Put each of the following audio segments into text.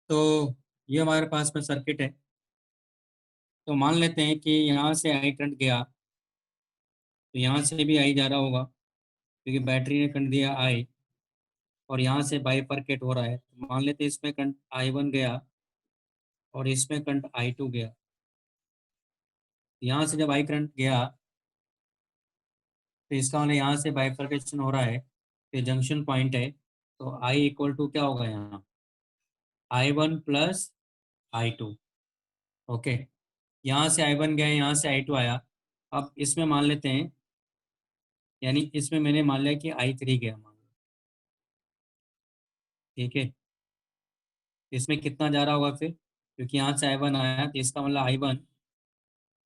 तो ये हमारे पास में सर्किट है। तो मान लेते हैं कि यहाँ से आई करंट गया, तो यहाँ से भी आई जा रहा होगा क्योंकि बैटरी ने करंट दिया आई, और यहाँ से बाइफरकेट हो रहा है। तो मान लेते हैं इसमें करंट I1 गया और इसमें करंट I2 गया। यहाँ से जब आई करंट गया तो इसका मतलब यहाँ से बाइफरकेशन हो रहा है, तो जंक्शन पॉइंट है। तो I इक्वल टू क्या होगा यहाँ, I1 प्लस I2। ओके, यहाँ से I1 गया, यहाँ से I2 आया। अब इसमें मान लेते हैं, यानी इसमें मैंने मान लिया कि I3 गया, मान लो। ठीक है, इसमें कितना जा रहा होगा फिर, क्योंकि यहाँ से I1 आया तो इसका मतलब I1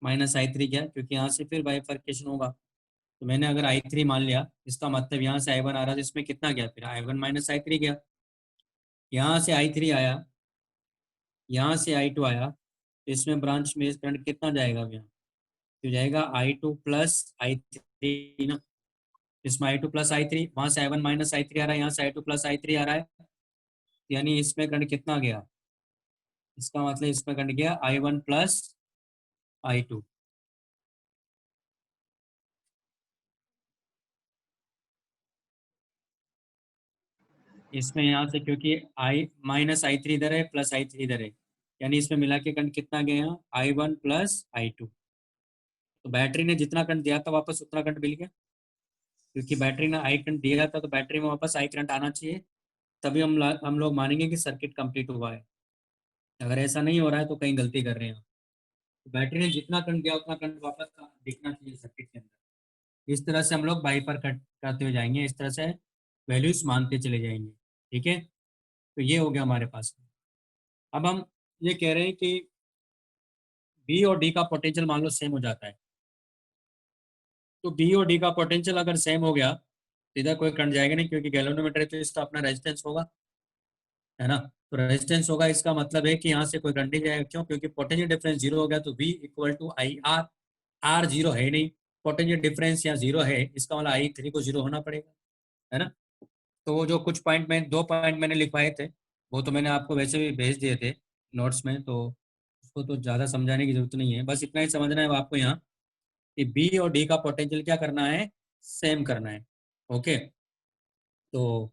माइनस I3 गया, क्योंकि यहाँ से फिर बाइफरकेशन होगा। तो मैंने अगर I3 मान लिया, इसका मतलब यहाँ से I1 आ रहा था, इसमें कितना गया फिर, I1 माइनस I3 गया। यहाँ से I3 आया, यहाँ से I2 आया, तो इसमें ब्रांच में करंट कितना जाएगा अब यहाँ, तो जाएगा I2 प्लस I3 ना। इसमें I2 प्लस I3, वहाँ से I1 माइनस I3 आ रहा है, यहाँ से I2 प्लस I3 आ रहा है, यानी इसमें करंट कितना गया, इसका मतलब इसमें करंट गया I1 प्लस I2। इसमें यहाँ से क्योंकि आई माइनस I3 इधर है, प्लस I3 इधर है, यानी इसमें मिला के करंट कितना गया, I1 प्लस I2। तो बैटरी ने जितना करंट दिया था वापस उतना करंट मिल गया, क्योंकि बैटरी ने आई करंट दिया था तो बैटरी में वापस आई करंट आना चाहिए, तभी हम लोग मानेंगे कि सर्किट कंप्लीट हुआ है। अगर ऐसा नहीं हो रहा है तो कहीं गलती कर रहे हैं आप। तो बैटरी ने जितना करंट दिया उतना करंट वापस दिखना चाहिए सर्किट के अंदर। इस तरह से हम लोग बाई पर कट करते हुए जाएंगे, इस तरह से वैल्यूज मानते चले जाएंगे। ठीक है, तो ये हो गया हमारे पास। अब हम ये कह रहे हैं कि बी और डी का पोटेंशियल मान लो सेम हो जाता है। तो बी और डी का पोटेंशियल अगर सेम हो गया तो इधर कोई करंट जाएगा नहीं, क्योंकि गैल्वेनोमीटर है तो इसका अपना रेजिस्टेंस होगा, है ना। तो रेजिस्टेंस होगा, इसका मतलब है कि यहाँ से कोई करंट नहीं जाएगा। क्यों, क्योंकि पोटेंशियल डिफरेंस जीरो हो गया, तो V equal to I R. R zero है नहीं, पोटेंशियल डिफरेंस यहाँ जीरो है, इसका मतलब I3 को जीरो होना पड़ेगा, है ना। तो वो जो कुछ पॉइंट में, 2 पॉइंट मैंने लिखवाए थे, वो तो मैंने आपको वैसे भी भेज दिए थे नोट्स में, तो उसको तो ज़्यादा समझाने की जरूरत नहीं है, बस इतना ही समझना है आपको यहाँ कि बी और डी का पोटेंशियल क्या करना है, सेम करना है। ओके, तो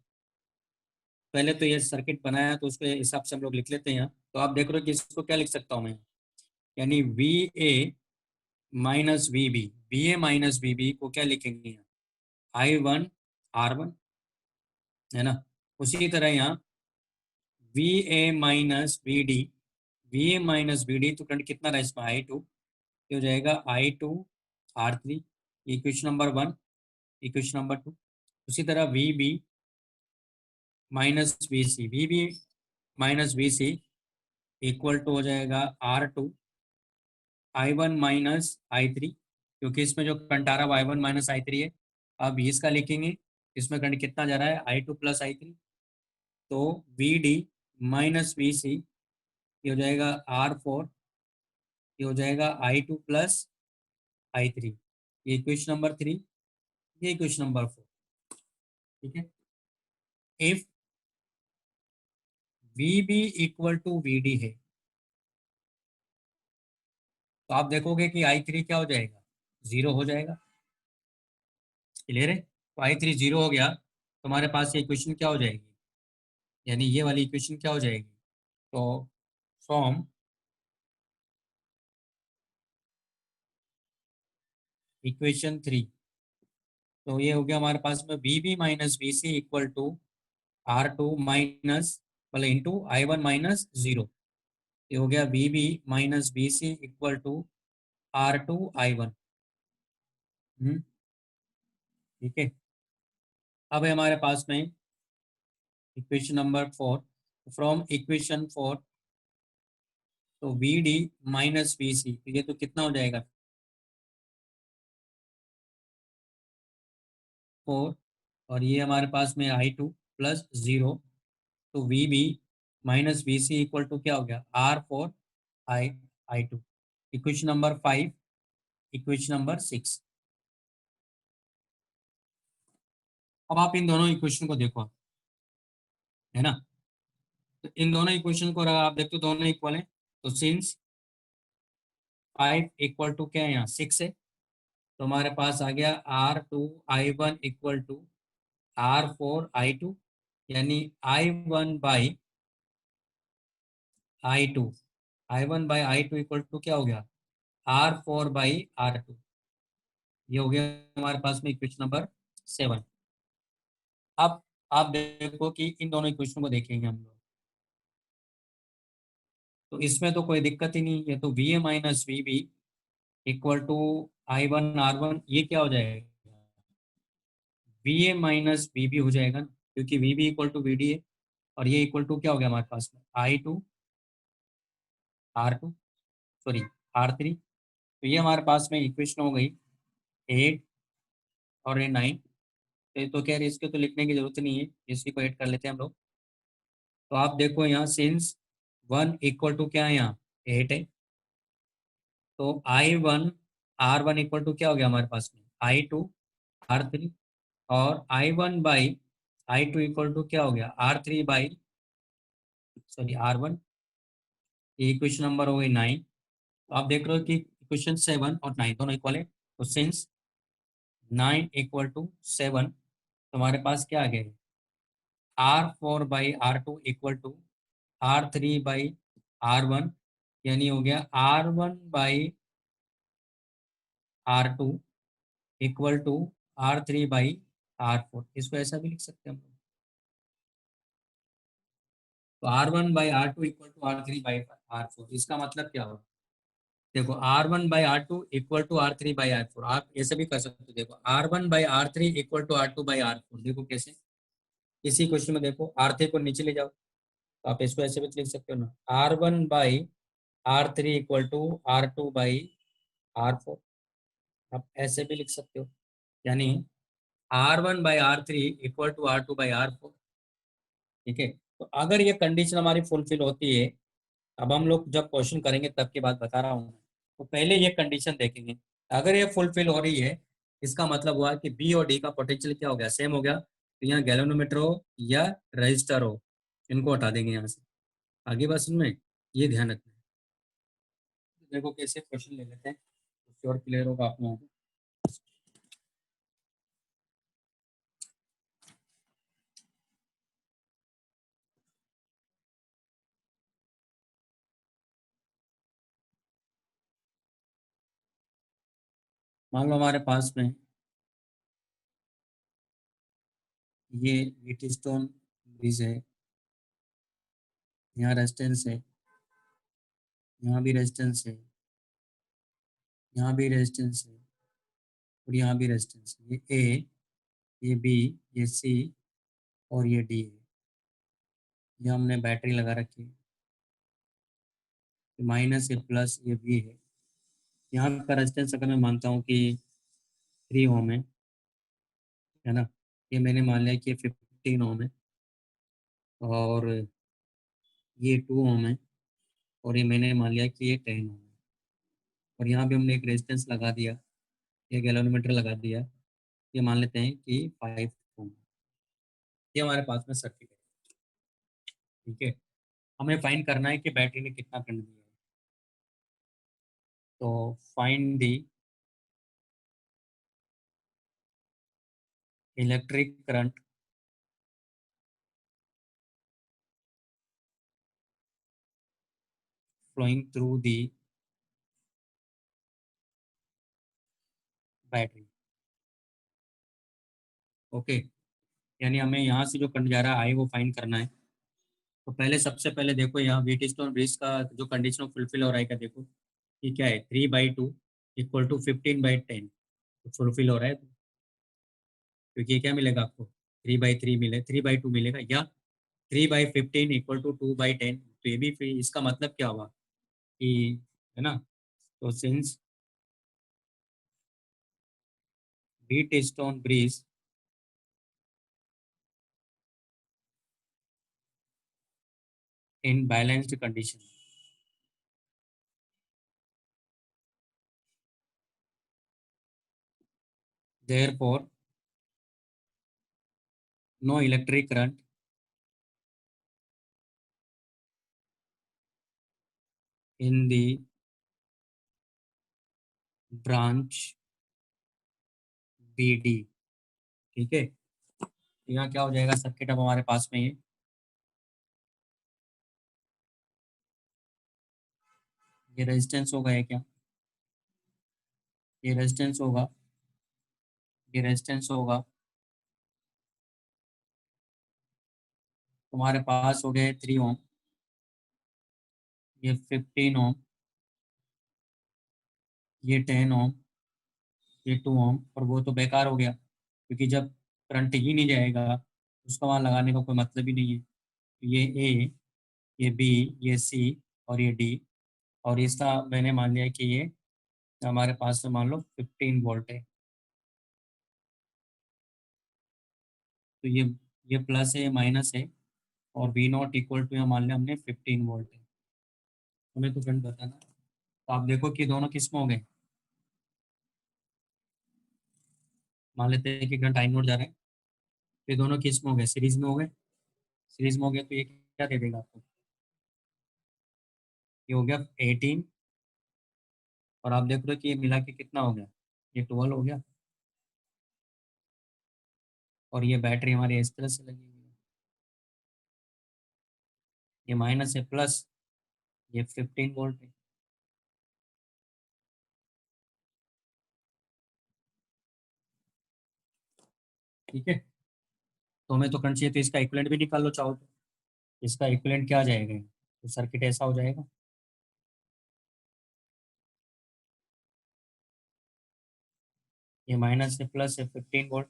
पहले तो ये सर्किट बनाया तो उसके हिसाब से हम लोग लिख लेते हैं यहाँ। तो आप देख रहे हो कि इसको क्या लिख सकता हूँ मैं, यानी V A minus V B, V A minus V B को क्या लिखेंगे यहाँ, I1 R1, है ना। उसी तरह यहाँ V A minus V D, V A minus V D, तो करंट कितना रहा इसमें I2, ये हो जाएगा I2 R3, equation number 1। Equation number 2, उसी तरह V B minus V C, V B minus V C equal to हो जाएगा R2 I1 माइनस I3, क्योंकि इसमें जो करंट आ रहा है I1 माइनस I3 है। अब इसका लिखेंगे, इसमें करंट कितना जा रहा है I2 प्लस I3, तो वी डी माइनस वी सी, ये हो जाएगा R4, ये हो जाएगा I2 प्लस I3। ये क्वेश्चन नंबर 3, ये क्वेश्चन नंबर 4। ठीक है, if V B equal to V D है, तो आप देखोगे कि I3 क्या हो जाएगा, जीरो हो जाएगा। क्लियर है, तो I3 जीरो हो गया तो हमारे पास ये इक्वेशन क्या हो जाएगी, यानी ये वाली इक्वेशन क्या हो जाएगी, तो फ्रॉम इक्वेशन 3, तो ये हो गया हमारे पास में V B minus V C equal to R2 minus मतलब इंटू I1 माइनस जीरो। ये हो गया V B minus V C equal to R2 I1। ठीक है, अब है हमारे पास में इक्वेशन नंबर 4। फ्रॉम इक्वेशन 4, तो वी डी माइनस वी सी, तो ये तो कितना हो जाएगा 4, और ये हमारे पास में I2 प्लस जीरो, तो V B minus V C equal to क्या हो गया R4 I2। Equation number 5, equation number 6। अब आप इन दोनों इक्वेशन को देखो, है ना। तो इन दोनों इक्वेशन को अगर आप देखते हो दोनों इक्वल है, तो सिंस 5 इक्वल टू क्या है, यहाँ 6 है, तो हमारे पास आ गया R2 I1 equal to R4 I2, यानी I1/I2, I1/I2 इक्वल टू क्या हो गया, R4/R2। ये हो गया हमारे पास में इक्वेशन नंबर 7। अब आप देखो कि इन दोनों इक्वेशन को देखेंगे हम लोग, तो इसमें तो कोई दिक्कत ही नहीं है, तो VA-VB इक्वल टू I1R1, ये क्या हो जाएगा, VA-VB हो जाएगा ना, क्योंकि VB इक्वल टू VD है, और ये इक्वल टू क्या हो गया हमारे पास में, I2R2, सॉरी R3। तो ये हमारे पास में इक्वेशन हो गई 8 और ये 9। तो क्या है, इसके तो लिखने की जरूरत नहीं है, इसी को ऐड कर लेते हैं हम लोग। तो आप देखो यहाँ सिंस 1 इक्वल टू क्या है, यहाँ 8 है, तो I1R1 इक्वल टू क्या हो गया हमारे पास में, I2R3, और I1/I2 इक्वल टू क्या हो गया, R1। ये इक्वेशन नंबर हो गई 9। तो आप देख रहे हो कि इक्वेशन 7 और 9 दोनों इक्वल है, तो सिंस 9 इक्वल टू 7, तो हमारे पास क्या आ गया, R4/R2 इक्वल टू R3/R1, यानी हो गया R1/R2 इक्वल टू R3/R4। इसको ऐसा भी लिख सकते हैं हम लोग, तो R1/R2 इक्वल टू R3/R4। इसका मतलब क्या होगा, देखो R1/R2 इक्वल टू R3/R4, आप ऐसे भी कर सकते हो, देखो R1/R3 इक्वल टू R2/R4। देखो कैसे, इसी क्वेश्चन में देखो R3 को नीचे ले जाओ, तो आप इसको ऐसे भी लिख सकते हो ना, R1/R3 इक्वल टू R2/R4। आप ऐसे भी लिख सकते हो, यानी R1/R3 इक्वल टू R2/R4। ठीक है, तो अगर ये कंडीशन हमारी फुलफिल होती है, अब हम लोग जब क्वेश्चन करेंगे तब की बात बता रहा हूँ, तो पहले ये कंडीशन देखेंगे, अगर ये फुलफिल हो रही है, इसका मतलब हुआ कि बी और डी का पोटेंशियल क्या हो गया, सेम हो गया, तो यहाँ गैल्वेनोमीटर हो या रजिस्टर हो, इनको हटा देंगे यहाँ से। आगे बस में ये ध्यान रखना है। तो देखो कैसे क्वेश्चन ले लेते हैं, तो श्योर क्लियर होगा आप लोगों को। मान लो हमारे पास में ये व्हीटस्टोन ब्रिज है, यहाँ रेजिस्टेंस है, यहाँ भी रेजिस्टेंस है, यहाँ भी रेजिस्टेंस है, और यहाँ भी रेजिस्टेंस है। ये ए, ये बी, ये सी, और ये डी है। ये हमने बैटरी लगा रखी है, माइनस ये प्लस ये बी है। यहाँ का रेजिस्टेंस अगर मैं मानता हूँ कि 3 ओम है ना, ये मैंने मान लिया कि ये 15 ओम है, और ये 2 ओम है, और ये मैंने मान लिया कि ये 10 ओम है, और यहाँ भी हमने एक रेजिस्टेंस लगा दिया, ये गैल्वेनोमीटर लगा दिया, ये मान लेते हैं कि 5 ओम। ये हमारे पास में सर्किट है। ठीक है, हमें फाइंड करना है कि बैटरी ने कितना करंट दिया है। तो find the electric current flowing through the battery. Okay, यानी हमें यहाँ से जो करंट जा रहा है वो फाइंड करना है। तो पहले सबसे पहले देखो यहाँ व्हीटस्टोन ब्रिज का जो कंडीशन फुलफिल हो रहा है क्या, देखो ये क्या है, 3/2 इक्वल टू 15/10, तो फुलफिल हो रहा है, क्योंकि ये क्या मिलेगा आपको, 3/3 मिले, 3/2 मिलेगा, या 3/15 इक्वल टू 2/10। तो ये भी फिर इसका मतलब क्या हुआ कि, है ना, तो सिंस व्हीटस्टोन ब्रिज इन balanced condition, therefore no electric current इन दी ब्रांच BD। ठीक है, तो यहाँ क्या हो जाएगा सर्किट अब हमारे पास में ये रेजिस्टेंस होगा, ये क्या, ये रेजिस्टेंस होगा, ये रेजिस्टेंस होगा, तुम्हारे पास हो गए 3 ओम, ये 15 ओम, ये 10 ओम, ये 2 ओम, और वो तो बेकार हो गया क्योंकि जब करंट ही नहीं जाएगा उसका वहाँ लगाने का कोई मतलब ही नहीं है। ये ए, ये बी, ये सी और ये डी, और इसका मैंने मान लिया कि ये हमारे पास में मान लो 15 वोल्ट है। तो ये प्लस है, ये माइनस है, और वी नॉट इक्वल टू मान लिया हमने 15 वोल्ट है। तुम्हें तो करंट बताना है। तो आप देखो कि दोनों किस में हो गए। मान लेते हैं कि करंट आई नोट जा रहा है, तो ये दोनों किस में हो गए, सीरीज में हो गए। सीरीज में हो गया तो ये क्या दे देगा आपको, ये हो गया 18, और आप देख रहे हो कि ये मिला के कितना हो गया, ये 12 हो गया। और ये बैटरी हमारी इस तरह से लगी हुई है, ये माइनस है प्लस, ये 15 वोल्ट है। ठीक है, तो हमें तो करंट चाहिए, तो इसका इक्विवेलेंट भी निकाल लो चाहो तो। इसका इक्विवेलेंट क्या आ जाएगा, तो सर्किट ऐसा हो जाएगा। ये माइनस से प्लस है 15 वोल्ट,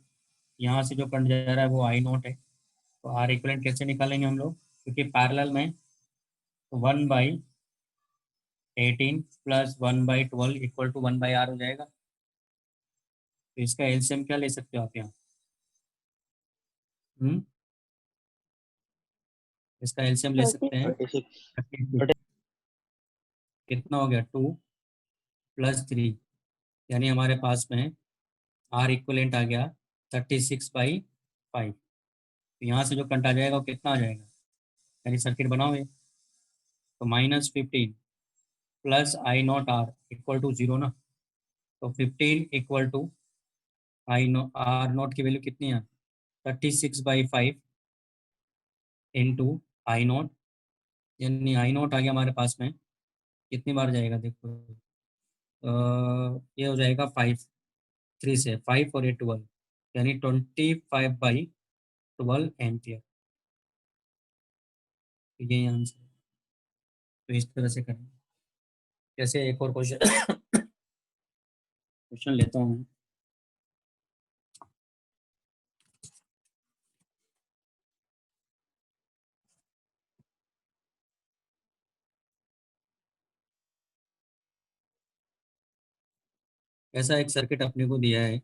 यहाँ से जो करंट जा रहा है वो आई नोट है। तो आर इक्विवेलेंट कैसे निकालेंगे हम लोग, क्योंकि पैरेलल में 1/18 प्लस 1/12 इक्वल टू 1/R हो जाएगा। तो इसका एलसीएम क्या ले सकते हो आप यहाँ, हम्म, इसका एलसीएम ले थर्टी सकते हैं 36। 36। कितना हो गया, 2 + 3, यानी हमारे पास में आर इक्वलेंट आ गया 36/5। तो यहाँ से जो करंट आ जाएगा वो कितना आ जाएगा, यानी सर्किट बनाओगे तो -15 plus I not R equal to 0 ना। तो 15 equal to I no R not की वैल्यू कितनी है, 36/5 इंटू आई नॉट, यानी आई नॉट आ गया हमारे पास में कितनी बार जाएगा देखो, ये हो जाएगा 5, 3 से 5 और ये 12, यानी 25/12 एम्पियर। तो यही आंसर है। तो इस तरह से करेंगे। जैसे एक और क्वेश्चन क्वेश्चन लेता हूँ मैं। ऐसा एक सर्किट अपने को दिया है,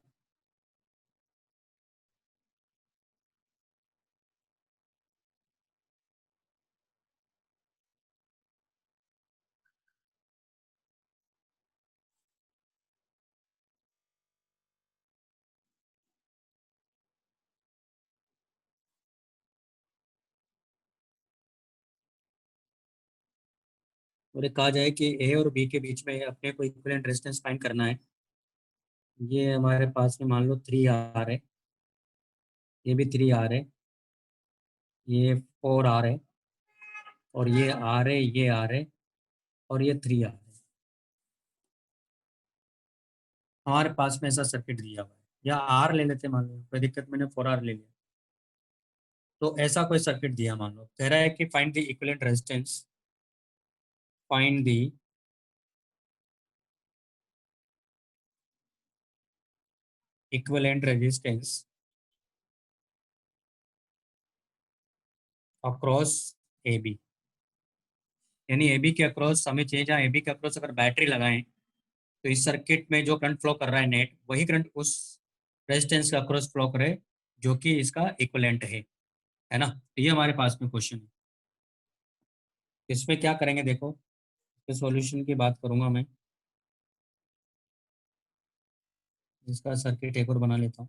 और ये कहा जाए कि ए और बी के बीच में अपने को इक्विवेलेंट रेजिस्टेंस फाइंड करना है। ये हमारे पास में मान लो 3R है, ये भी 3R है, ये 4R है, और ये R है, ये R है, और ये 3R है। हमारे पास में ऐसा सर्किट दिया हुआ है, या R ले लेते मान लो, कोई दिक्कत, मैंने 4R ले लिया। तो ऐसा कोई सर्किट दिया, मान लो कह रहा है कि find the equivalent resistance, find the equivalent resistance across A B, यानी ए बी के अक्रॉस हमें चाहिए, जहाँ ए बी के अक्रॉस अगर बैटरी लगाएं तो इस सर्किट में जो करंट फ्लो कर रहा है नेट, वही करंट उस रेजिस्टेंस का क्रॉस फ्लो करे जो कि इसका इक्विवेलेंट है ना। तो ये हमारे पास में क्वेश्चन है। इसमें क्या करेंगे देखो, इसके सॉल्यूशन की बात करूंगा मैं। इसका सर्किट एक और बना लेता हूँ।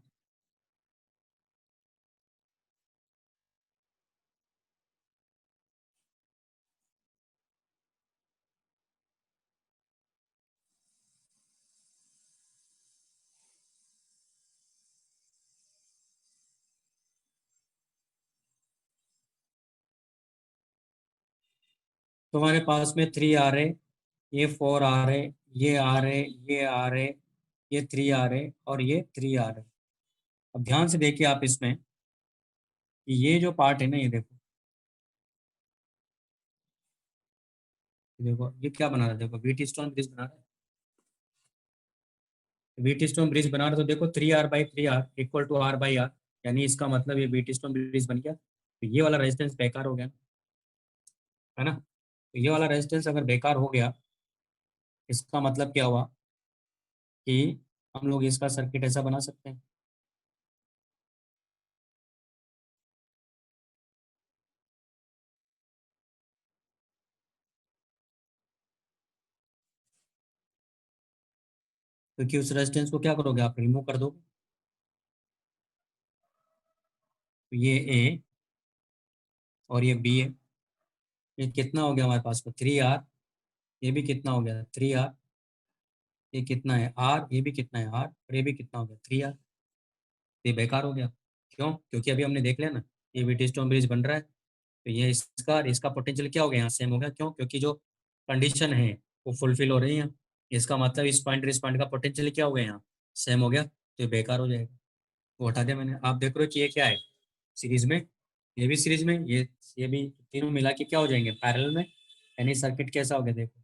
तो हमारे पास में 3 आ रहे, ये 4 आ रहे, ये आ रहे, ये आ रहे, ये 3 आ रहे और ये 3 आ रहे। अब ध्यान से देखिए आप इसमें कि ये जो पार्ट है ना, ये देखो, ये देखो ये क्या बना रहा है, देखो व्हीट स्टोन ब्रिज बना रहा है। व्हीट स्टोन ब्रिज बना रहा है तो देखो 3R/3R इक्वल टू R/R, यानी इसका मतलब ये व्हीट स्टोन ब्रिज बन गया। तो ये वाला रेजिस्टेंस बेकार हो गया, है ना। तो ये वाला रेजिस्टेंस अगर बेकार हो गया, इसका मतलब क्या हुआ कि हम लोग इसका सर्किट ऐसा बना सकते हैं। क्योंकि उस रेजिस्टेंस को क्या करोगे, आप रिमूव कर दोगे। तो ये ए और ये बी है। ये कितना हो गया हमारे पास में, 3R। ये भी कितना हो गया, 3R। ये कितना है, R। ये भी कितना है, R। और ये भी कितना हो गया, 3R। ये बेकार हो गया। क्यों? क्योंकि अभी हमने देख लिया ना, ये व्हीटस्टोन ब्रिज बन रहा है, तो ये इसका और इसका पोटेंशियल क्या हो गया, यहाँ सेम हो गया। क्यों? क्योंकि जो कंडीशन है वो फुलफिल हो रही है। इसका मतलब इस पॉइंट का पोटेंशियल क्या हो गया, यहाँ सेम हो गया, तो ये बेकार हो जाएगा। वो हटा दिया मैंने। आप देख रहे हो कि ये क्या है, सीरीज में, ये भी सीरीज में, ये भी, तीनों मिला के क्या हो जाएंगे, पैरेलल में। यानी सर्किट कैसा हो गया, देखो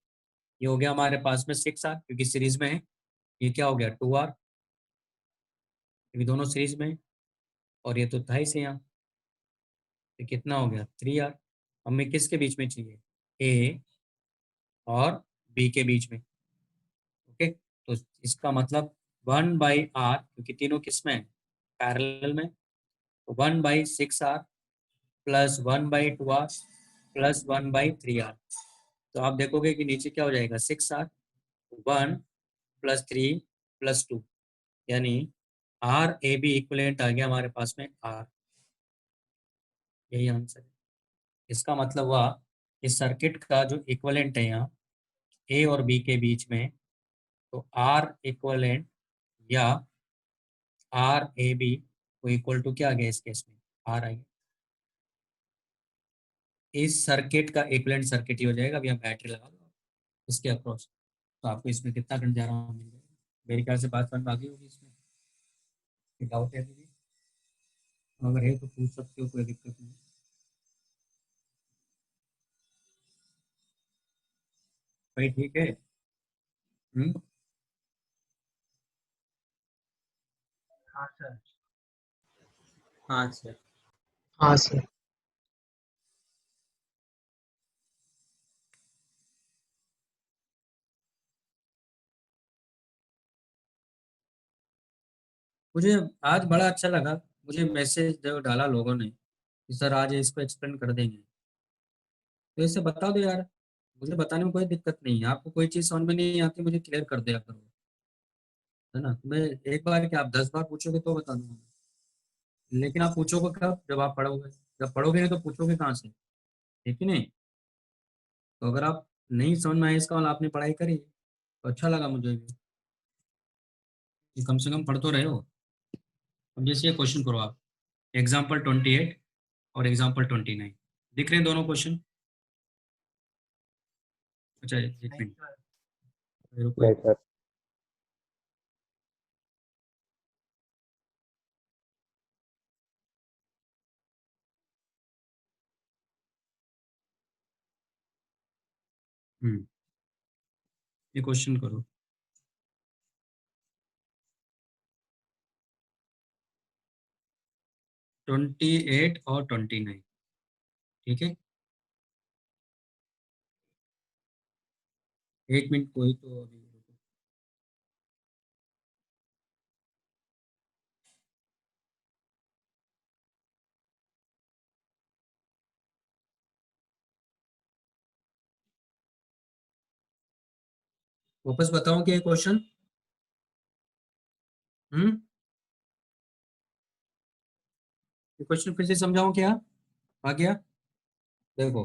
ये हो गया हमारे पास में 6R क्योंकि सीरीज में है। ये क्या हो गया, 2R, क्योंकि दोनों सीरीज में है। और ये तो था ही से यहाँ, तो कितना हो गया, 3R। हमें किसके बीच में चाहिए, ए और बी के बीच में। ओके, तो इसका मतलब 1/R, क्योंकि तीनों किस में है, पैरेलल में। तो 1/6R plus 1/2R plus 1/3R। तो आप देखोगे कि नीचे क्या हो जाएगा, 6R, 1 + 3 + 2, यानी RAB इक्वलेंट आ गया हमारे पास में R। यही आंसर है। इसका मतलब हुआ इस सर्किट का जो इक्वलेंट है यहाँ ए और बी के बीच में, तो R इक्वलेंट या RAB को इक्वल टू क्या आ गया इस केस में, R आ गया। इस सर्किट का इक्विवेलेंट सर्किट ही हो जाएगा। अभी आप बैटरी लगा दो इसके अक्रॉस, तो आपको इसमें कितना करंट जा रहा है मिल जाएगा। मेरे ख्याल से बात समझ में आ गई होगी इसमें, डाउट है अभी भी? अगर है तो पूछ सकते हो, कोई दिक्कत नहीं। भाई ठीक है। हम्म। हाँ सर। हाँ सर। हाँ सर। मुझे आज बड़ा अच्छा लगा, मुझे मैसेज जो डाला लोगों ने कि सर आज इसको एक्सप्लेन कर देंगे, तो इसे बता दो यार। मुझे बताने में कोई दिक्कत नहीं है, आपको कोई चीज़ समझ में नहीं आती मुझे क्लियर कर दिया करो, है ना। मैं एक बार क्या, आप 10 बार पूछोगे तो बता दूंगा, लेकिन आप पूछोगे कब, जब आप पढ़ोगे। जब पढ़ोगे नहीं तो पूछोगे कहाँ से, ठीक है नहीं। तो अगर आप नहीं समझ में आए इसका मतलब आपने पढ़ाई करी तो अच्छा लगा मुझे भी कि कम से कम पढ़ तो रहे हो। अब जैसे ये क्वेश्चन करो आप, एग्जाम्पल 28 और एग्जाम्पल 29, दिख रहे हैं दोनों क्वेश्चन। अच्छा एक मिनट रुको नहीं सर। ये क्वेश्चन करो, 28 और 29, ठीक है। 1 मिनट, कोई तो अभी रुको। वापस बताऊं क्या ये क्वेश्चन? हम्म। ये क्वेश्चन फिर से समझाऊं क्या, आ गया? देखो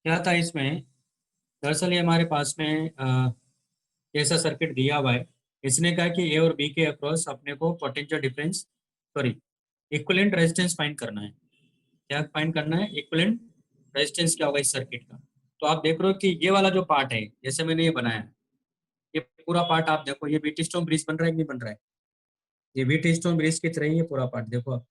क्या था इसमें, दरअसल ये हमारे पास में कैसा सर्किट दिया हुआ है। इसने कहा कि ए और बी के अक्रॉस अपने को potential difference, sorry, equivalent resistance find करना है। क्या फाइंड करना है, इक्विवेलेंट रेजिस्टेंस क्या होगा इस सर्किट का। तो आप देख रहे हो कि ये वाला जो पार्ट है, जैसे मैंने ये बनाया, ये पूरा पार्ट आप देखो, ये व्हीटस्टोन ब्रिज बन रहा है कि नहीं बन रहा है? ये व्हीटस्टोन ब्रिज की तरह ही ये पूरा पार्ट देखो आप।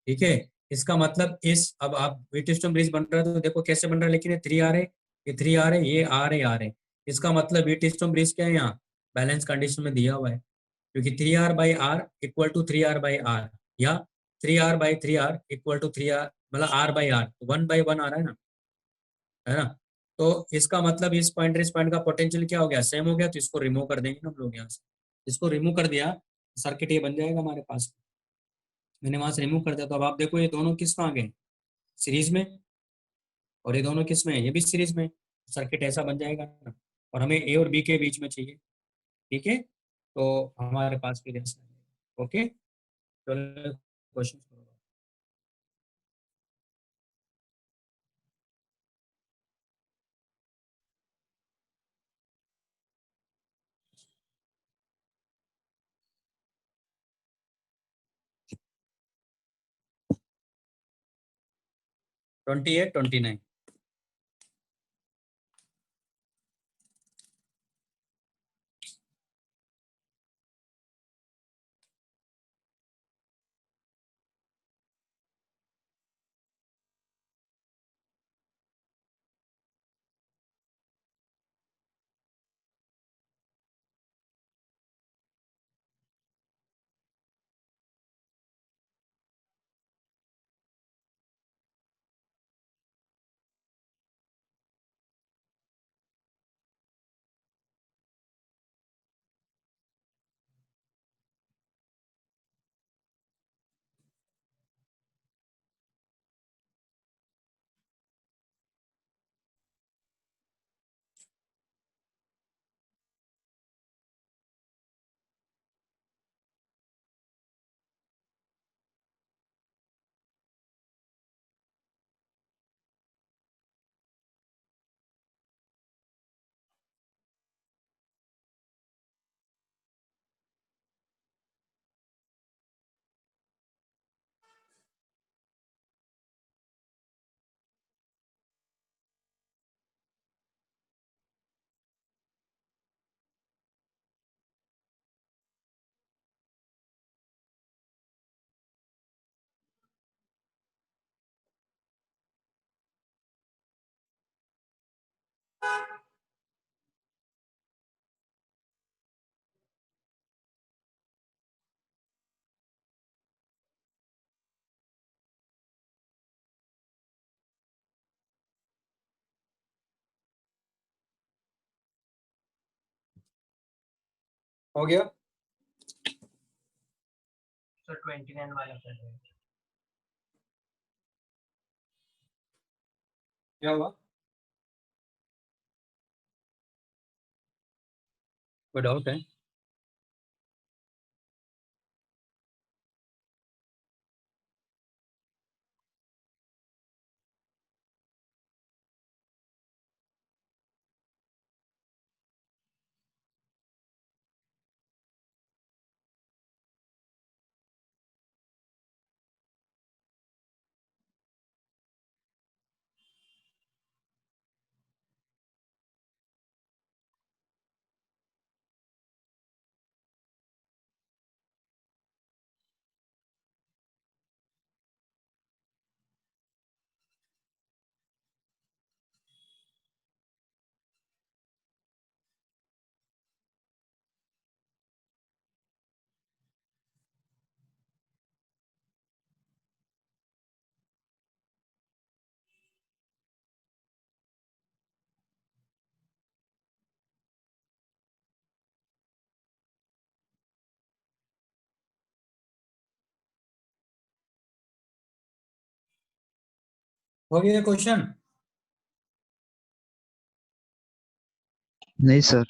ठीक है। इसका मतलब इस, अब आप व्हीटस्टोन ब्रिज बन रहा है तो देखो कैसे बन रहा है, लेकिन ये 3R है, ये 3R है, ये R है। इसका मतलब व्हीटस्टोन ब्रिज क्या है, यहाँ बैलेंस कंडीशन में दिया हुआ है, क्योंकि 3R/R इक्वल टू 3R/R, या 3R/3R इक्वल टू 3R, मतलब R/R, 1/1 आ रहा है ना। तो इसका मतलब इस पॉइंट इस पॉइंट का पोटेंशियल क्या हो गया, सेम हो गया, तो इसको रिमूव कर देंगे ना हम लोग यहाँ से। इसको रिमूव कर दिया, सर्किट ये बन जाएगा हमारे पास। मैंने वहां से रिमूव कर दिया, तो अब आप देखो ये दोनों किस में आ गए, सीरीज में, और ये दोनों किस में है, ये भी सीरीज में। सर्किट ऐसा बन जाएगा ना। और हमें ए और बी के बीच में चाहिए। ठीक है, तो हमारे पास फिर ऐसा है। ओके, चलो क्वेश्चन करो। 28, 29। हो गया। सर 29 वाला कर रहे हैं। क्या हुआ, कोई डाउट है? हो गया क्वेश्चन? नहीं सर।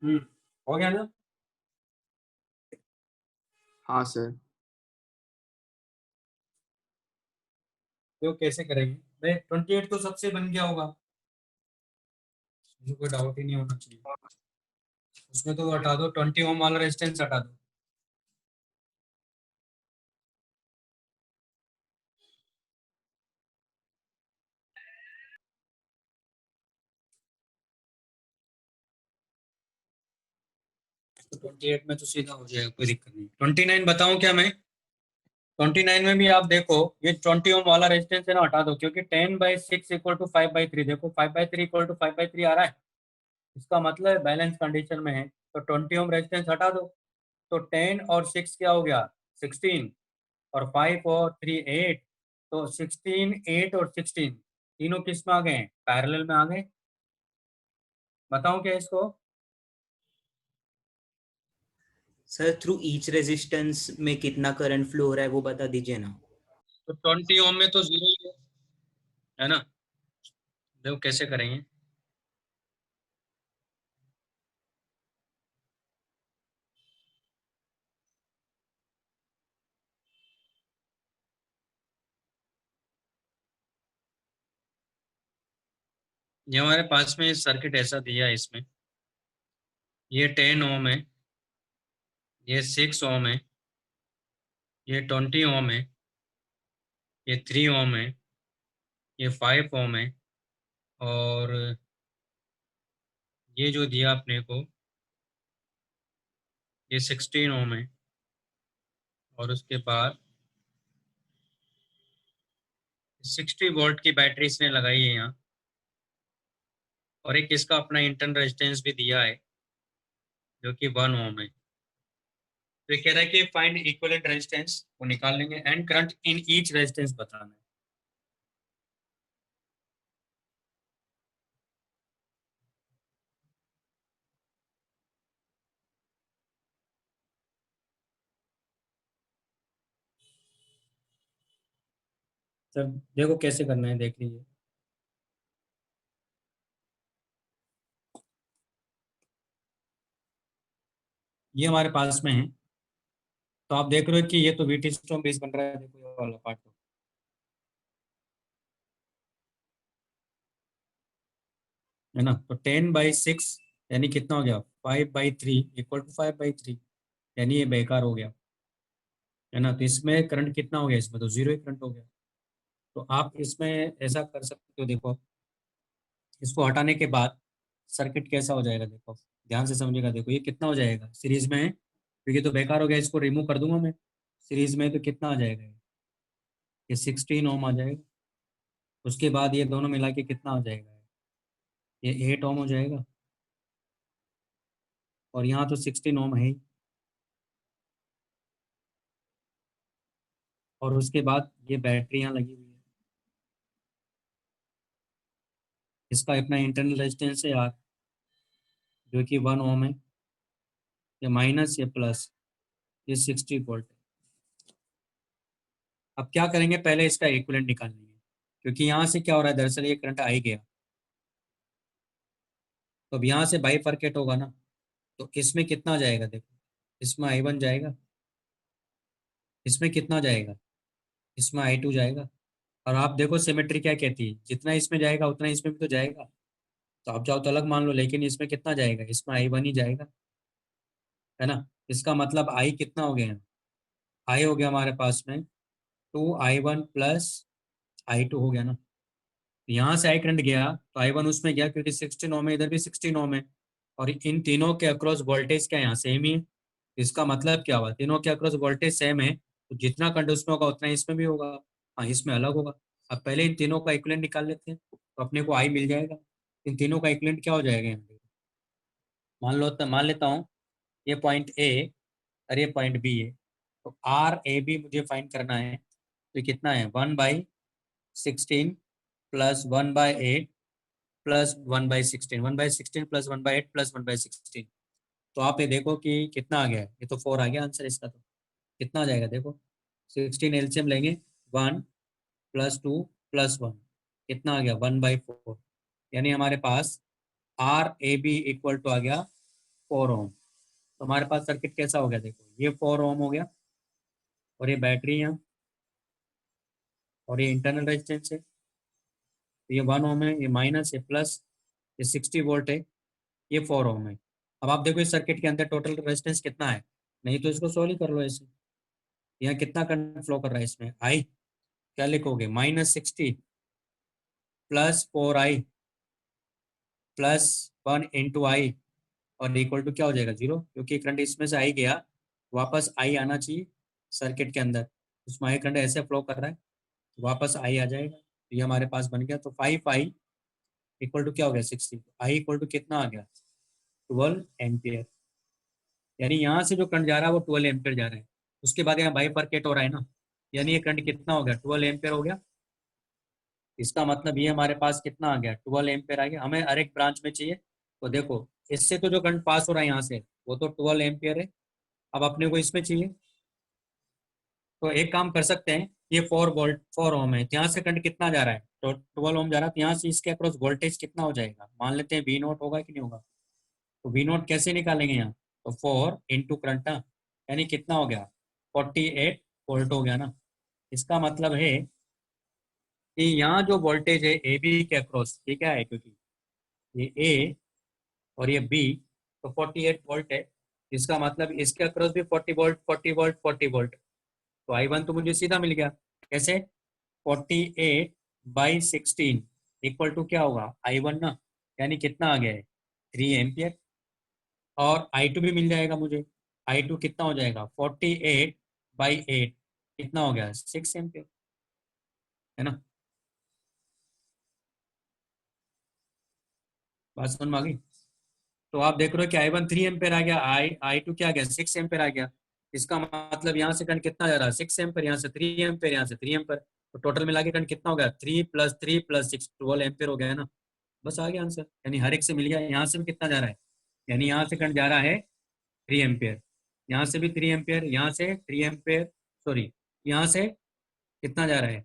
हो गया ना? हाँ सर। तो कैसे करेंगे भाई? 28 तो सबसे बन गया होगा, मुझे कोई डाउट ही नहीं होना चाहिए। उसमें तो हटा दो, 20 ओम वाला रेजिस्टेंस हटा दो। तो 28 में तो सीधा हो जाएगा, कोई दिक्कत नहीं। 29 बताऊं क्या मैं? 29 में भी आप देखो, ये 20 ओम वाला रेजिस्टेंस है ना, हटा दो, क्योंकि 10/6 इक्वल टू 5/3। देखो 5/3 इक्वल टू 5/3 आ रहा है, इसका मतलब बैलेंस कंडीशन में है। तो 20 ओम रेजिस्टेंस हटा दो, तो 10 और 6 क्या हो गया? 16। और 5 और 3 8। तो 16, 8 और 16 तीनों किस में आ गए? पैरेलल में आ गए। बताऊं क्या इसको? सर थ्रू ईच रेजिस्टेंस में कितना करंट फ्लो हो रहा है वो बता दीजिए ना। तो 20 ओम में तो जीरो ही है ना? देखो कैसे करेंगे। ये हमारे पास में सर्किट ऐसा दिया है, इसमें ये 10 ओम है, ये 6 ओम है, ये 20 ओम है, ये 3 ओम है, ये 5 ओम है, और ये जो दिया अपने को ये 16 ओम है। और उसके बाद 60 वोल्ट की बैटरी इसने लगाई है यहाँ, और एक इसका अपना इंटरनल रेजिस्टेंस भी दिया है जो कि 1 ओम है। तो ये कह रहा है कि फाइंड इक्विवेलेंट रेजिस्टेंस, वो निकाल लेंगे, and current in each resistance बताना है। सर देखो कैसे करना है, देख लीजिए। ये हमारे पास में है, तो आप देख रहे हो कि ये तो वीटी स्टोन बेस बन रहा है। देखो ये वाला पार्ट तो, है ना? तो 10/6 यानी कितना हो गया? 5/3 इक्वल टू 5/3, यानी ये बेकार हो गया, है ना? तो इसमें करंट कितना हो गया? इसमें तो जीरो ही करंट हो गया। तो आप इसमें ऐसा कर सकते हो, देखो इसको हटाने के बाद सर्किट कैसा हो जाएगा, देखो ध्यान से समझिएगा। देखो ये कितना हो जाएगा सीरीज में है, क्योंकि तो बेकार हो गया, इसको रिमूव कर दूंगा मैं। सीरीज में है तो कितना आ जाएगा? ये 16 ओम आ जाएगा। उसके बाद ये दोनों मिला के कितना आ जाएगा? ये 8 ओम हो जाएगा। और यहाँ तो 16 ओम है ही। और उसके बाद ये बैटरी यहाँ लगी हुई है, इसका अपना इंटरनल रेजिस्टेंस है आर, जो कि 1 ओम है। ये माइनस, ये प्लस, ये 60 वोल्ट है। अब क्या करेंगे, पहले इसका इक्विवेलेंट निकाल लेंगे, क्योंकि यहाँ से क्या हो रहा है, दरअसल ये करंट आ ही गया। तो अब यहाँ से बाइफरकेट होगा ना, तो इसमें कितना जाएगा? देखो इसमें I1 जाएगा, इसमें कितना जाएगा? इसमें I2 जाएगा। और आप देखो सिमेट्री क्या कहती है, जितना इसमें जाएगा उतना इसमें भी तो जाएगा। तो आप चाहो तो अलग मान लो, लेकिन इसमें कितना जाएगा? इसमें I1 ही जाएगा, है ना? इसका मतलब I कितना हो गया? I हो गया हमारे पास में 2I1 प्लस I2 हो गया ना। यहाँ से आई करंट गया तो I1 उसमें गया, क्योंकि 16 ओम है, इधर भी 16 ओम है। और इन तीनों के अक्रॉस वोल्टेज क्या है? यहाँ सेम ही है। इसका मतलब क्या हुआ? तीनों के अक्रॉस वोल्टेज सेम है, तो जितना करंट उसमें होगा उतना इसमें भी होगा। हाँ, इसमें अलग होगा। अब पहले इन तीनों का इक्विवेलेंट निकाल लेते हैं, तो अपने को आई मिल जाएगा। इन तीनों का इक्विवेलेंट क्या हो जाएगा यहाँ पे? मान लेता हूँ ये पॉइंट ए और ये पॉइंट बी है। तो आर ए बी मुझे फाइंड करना है। तो ये कितना है? 1/16 प्लस 1/8 प्लस 1/16, 1/16 प्लस 1/8 प्लस 1/16। तो आप ये देखो कि कितना आ गया है। ये तो 4 आ गया आंसर इसका। तो कितना आ जाएगा देखो, 16 एलसीएम लेंगे, 1 प्लस 2 प्लस 1, कितना आ गया? 1/4। यानी हमारे पास R A B equal to आ गया 4 ओम। तो हमारे पास सर्किट कैसा हो गया, देखो ये 4 ओम हो गया और ये बैटरी है और ये इंटरनल रेजिस्टेंस है। तो ये 1 ओम है, ये माइनस, ये प्लस, ये 60 वोल्ट है, ये 4 ओम है। अब आप देखो इस सर्किट के अंदर टोटल रेजिस्टेंस कितना है, नहीं तो इसको सोल्व ही कर लो ऐसे। यहाँ कितना करंट फ्लो कर रहा है इसमें, आई क्या लिखोगे, -60 प्लस 4i प्लस 1 × i और इक्वल टू क्या हो जाएगा 0, क्योंकि करंट इसमें से आई गया, वापस आई आना चाहिए सर्किट के अंदर। उसमें आई करंट ऐसे फ्लो कर रहा है, वापस आई आ जाएगा। तो ये हमारे पास बन गया। तो 5i इक्वल टू क्या हो गया 60, आई इक्वल टू कितना आ गया 12 एम्पियर। यानी यहाँ से जो करंट जा रहा है वो 12 एम्पियर जा रहा है। उसके बाद यहाँ बाइफरकेट हो रहा है ना, यानी ये करंट कितना हो गया 12 एम्पियर हो गया। इसका मतलब ये हमारे पास कितना आ गया 12 एम्पियर आ गया। हमें हर एक ब्रांच में चाहिए। तो देखो इससे तो जो करंट पास हो रहा है यहाँ से वो तो 12 एम्पियर है। अब अपने को इसमें चाहिए, तो एक काम कर सकते हैं, ये 4 वोल्ट 4 ओम है, यहाँ से करंट कितना जा रहा है, तो 12 ओम जा रहा है, तो यहाँ से इसके अक्रॉस वोल्टेज कितना हो जाएगा, मान लेते हैं V0 होगा कि नहीं होगा। तो V0 कैसे निकालेंगे यहाँ, तो 4 इंटू करंट ना, यानी कितना हो गया 48 वोल्ट हो गया ना। इसका मतलब है कि यहाँ जो वोल्टेज है ए बी के अक्रॉस, ये क्या है, क्योंकि ये ए और ये बी, तो 48 वोल्ट है। इसका मतलब इसके अक्रॉस भी 40 वोल्ट 40 वोल्ट 40 वोल्ट। तो I1 तो मुझे सीधा मिल गया, कैसे, 48/16 इक्वल टू क्या होगा I1 ना, यानी कितना आ गया है 3 एम्पियर। और I2 भी मिल जाएगा मुझे, I2 कितना हो जाएगा 48/8, कितना हो गया 6 एम्पियर, है ना। बात समझ में आ गई। तो आप देख रहे हो कि I1 3 एम्पियर आ गया, I2 क्या आ गया 6 एम्पियर आ गया। इसका मतलब यहाँ से करंट कितना जा रहा है 6 एम्पियर, यहाँ से 3 एम्पियर, यहाँ से 3 एम्पियर। तो टोटल मिला के करंट कितना हो गया 3 + 3 + 6 12 एम्पियर हो गया, है ना। बस आ गया आंसर, यानी हर एक से मिल गया। यहाँ से भी कितना जा रहा है, यानी यहाँ से करंट जा रहा है 3 एम्पियर, यहाँ से भी 3 एम्पियर, यहाँ से 3 एम्पियर, सॉरी यहाँ से कितना जा रहा है,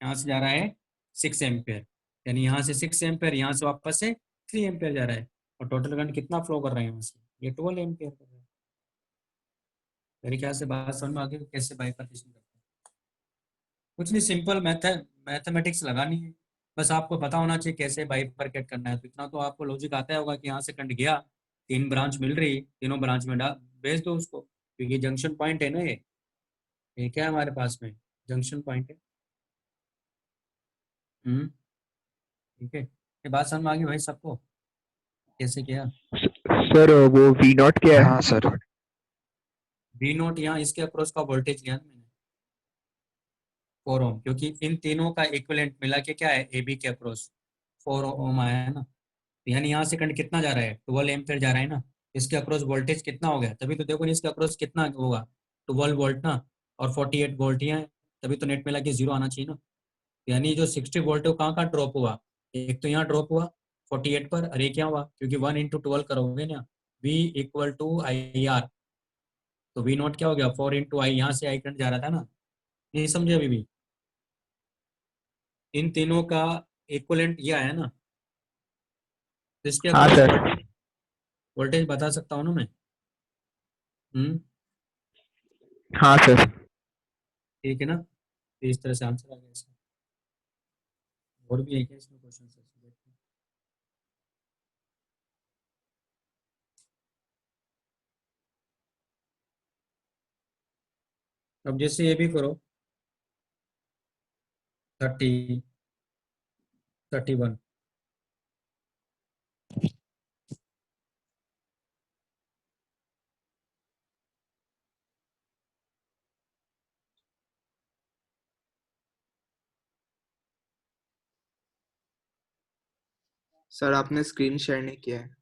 यहाँ से जा रहा है 6 एम्पियर, यानी यहाँ से 6 एम्पियर, यहाँ से वापस से 3 एम्पियर जा रहा है। और टोटल करंट कितना फ्लो कर रहा है यहाँ से, ये 12 एम्पियर कर रहा है। मेरे ख्याल से बात समझ में आ गई कैसे बाइफरकेशन करते हैं। कुछ नहीं, सिंपल मैथमेटिक्स लगानी है, बस आपको पता होना चाहिए कैसे बाइफरकेट करना है। तो इतना तो आपको लॉजिक आता होगा कि यहाँ से करंट गया, 3 ब्रांच मिल रही, तीनों ब्रांच में डाल भेज दो उसको, क्योंकि जंक्शन पॉइंट है ना ये क्या है हमारे पास में, जंक्शन पॉइंट है। हम्म, ठीक है, ये बात समझ में आ गई भाई सबको, कैसे किया। सर वो वी नॉट क्या है? हाँ सर। V0 यहाँ इसके अक्रॉस का वोल्टेज लिया ना मैंने 4 ओम, क्योंकि इन तीनों का इक्विवेलेंट मिला के क्या है ए बी के अक्रॉस 4 ओम आया है ना। तो यानी यहाँ से करंट कितना जा रहा है 12 एम्पियर जा रहा है ना। इसके अक्रॉस वोल्टेज कितना हो गया, तभी तो देखो ना इसके अक्रॉस कितना होगा 12 वोल्ट ना, और 48 वोल्ट यहाँ है, तभी तो नेट में लगे 0 आना चाहिए ना। यानी जो 60 वोल्ट है वो कहाँ कहाँ ड्रॉप हुआ, एक तो यहाँ ड्रॉप हुआ 48 पर, और एक यहाँ हुआ, क्योंकि 1 × 12 करोगे ना, V = IR, तो V0 क्या हो गया 4 × I, यहाँ से आई करंट जा रहा था ना, नहीं समझे अभी भी। इन तीनों का इक्विवेलेंट ये आया ना, तो इसके हाँ अक्रॉस सर। वोल्टेज बता सकता हूँ ना मैं। हम्म, हाँ सर। ठीक है ना, तो इस तरह से आंसर आ गया इसका। और भी है क्या इसमें क्वेश्चन, अब जैसे ये भी करो 30 31। सर आपने स्क्रीन शेयर नहीं किया है।